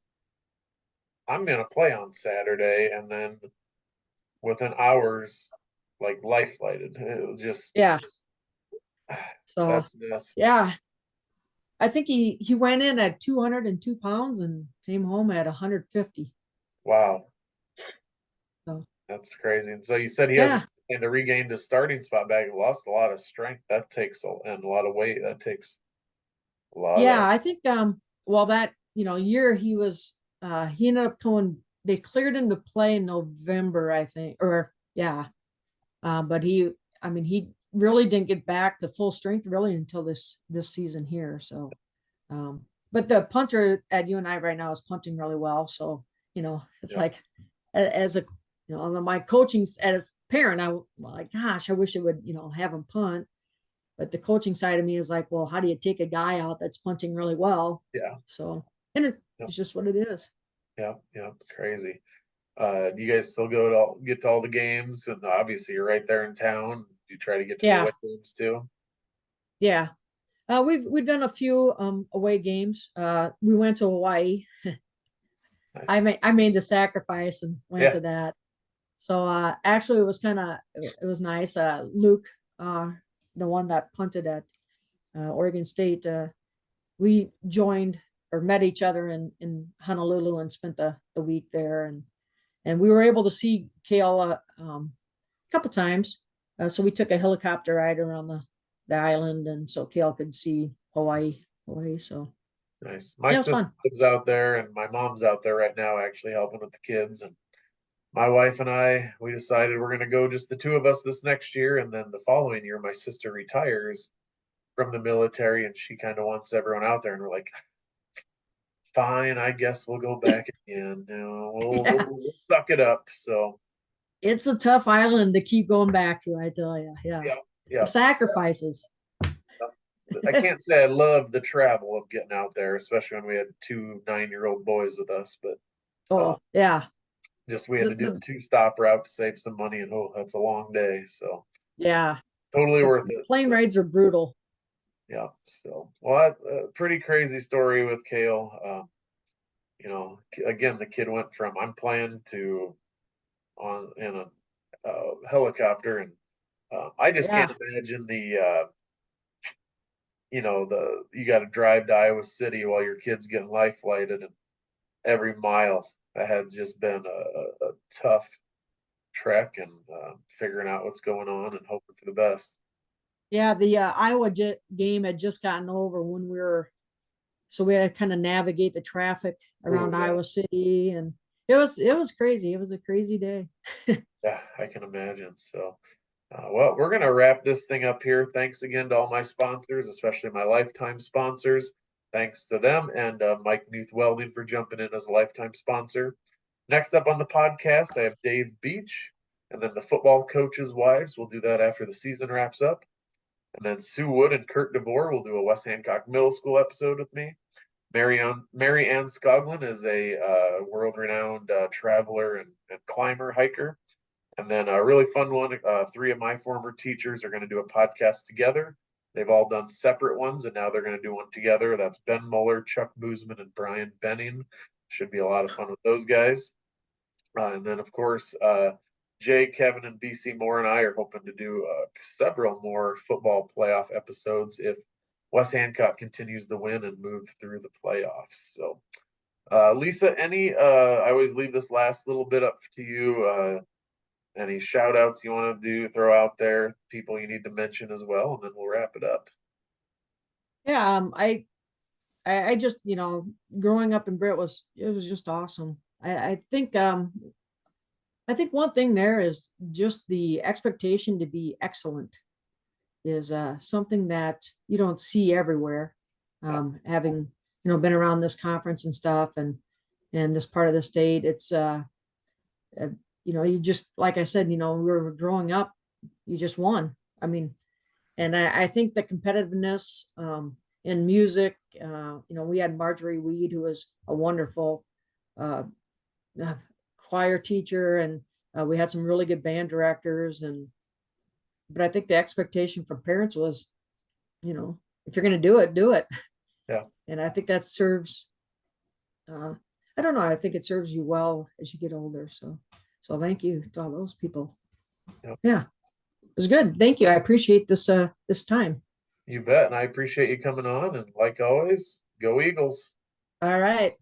I'm gonna play on Saturday, and then within hours, like life flighted. It was just yeah. So that's yeah, I think he went in at 202 pounds and came home at 150. wow. So That's crazy. And so you said he yeah, hasn't and to regain his starting spot back, he lost a lot of strength. That takes and a lot of weight. That takes a lot yeah, of I think well, that year he ended up going, they cleared him to play in November, I think, or yeah. But he really didn't get back to full strength really until this season here. So but the punter at UNI right now is punting really well. So, it's yeah, like as a my coaching as parent, like, gosh, I wish I would, have him punt. But the coaching side of me is like, well, how do you take a guy out that's punting really well? yeah, So, and yeah, it's just what it is. yeah, yeah. Crazy. Do you guys still get to all the games? And obviously you're right there in town. Do you try to get to the Yeah. away games too? Yeah. We've done a few away games. We went to Hawaii. Nice. I made the sacrifice and went Yeah, to that. So actually it was it was nice. Luke, the one that punted at Oregon State, we joined or met each other in Honolulu and spent the week there, and we were able to see Kale a couple times. So we took a helicopter ride around the island, and so Kale could see Hawaii. So nice. My yeah, it was sister fun. lives out there and my mom's out there right now actually helping with the kids. And my wife and I, we decided we're gonna go just the two of us this next year, and then the following year my sister retires from the military and she kind of wants everyone out there, and we're like, fine, I guess we'll go back again. Yeah, We'll suck it up. So it's a tough island to keep going back to. I tell you, yeah, yeah, the yeah. sacrifices. I can't say I love the travel of getting out there, especially when we had 2 9-year-old boys with us, but uh, Oh yeah, just we had the, to do the the 2 stop route to save some money, and oh, that's a long day. So yeah, totally the worth it. plane So rides are brutal. yeah, so well, pretty crazy story with Kale. Again, the kid went from I'm playing to on in a helicopter, and I just can't Yeah, imagine the you got to drive to Iowa City while your kid's getting life flighted, and every mile that had just been a tough trek, and figuring out what's going on and hoping for the best. yeah. The Iowa game had just gotten over when so we had to kind of navigate the traffic Oh around yeah, Iowa City, and it was crazy. It was a crazy day. yeah, I can imagine. So, well, we're gonna wrap this thing up here. Thanks again to all my sponsors, especially my lifetime sponsors. Thanks to them and Mike Muth Welding for jumping in as a lifetime sponsor. Next up on the podcast, I have Dave Beech, and then the football coaches' wives. We'll do that after the season wraps up. And then Sue Wood and Kurt DeVore will do a West Hancock Middle School episode with me. Mary Ann Skoglund is a world-renowned traveler and climber hiker. And then a really fun one, three of my former teachers are going to do a podcast together. They've all done separate ones, and now they're going to do one together. That's Ben Muller, Chuck Buseman, and Brian Benning. Should be a lot of fun with those guys. And then, of course, Jay, Kevin, and BC Moore and I are hoping to do several more football playoff episodes if West Hancock continues to win and move through the playoffs. So, Lisa, I always leave this last little bit up to you. Any shout outs you want to do, throw out there, people you need to mention as well, and then we'll wrap it up. Yeah, I just, growing up in Britt it was just awesome. I think one thing there is just the expectation to be excellent is something that you don't see everywhere. Having, been around this conference and stuff and this part of the state, it's you just, like I said, we were growing up, you just won. I mean, and I think the competitiveness in music, we had Marjorie Weed, who was a wonderful uh, choir teacher, and we had some really good band directors. But I think the expectation from parents was, if you're going to do it, do it. Yeah. And I think that serves, I don't know, I think it serves you well as you get older. So thank you to all those people. Yep. Yeah, it was good. Thank you. I appreciate this time. You bet. And I appreciate you coming on. And like always, go Eagles. All right.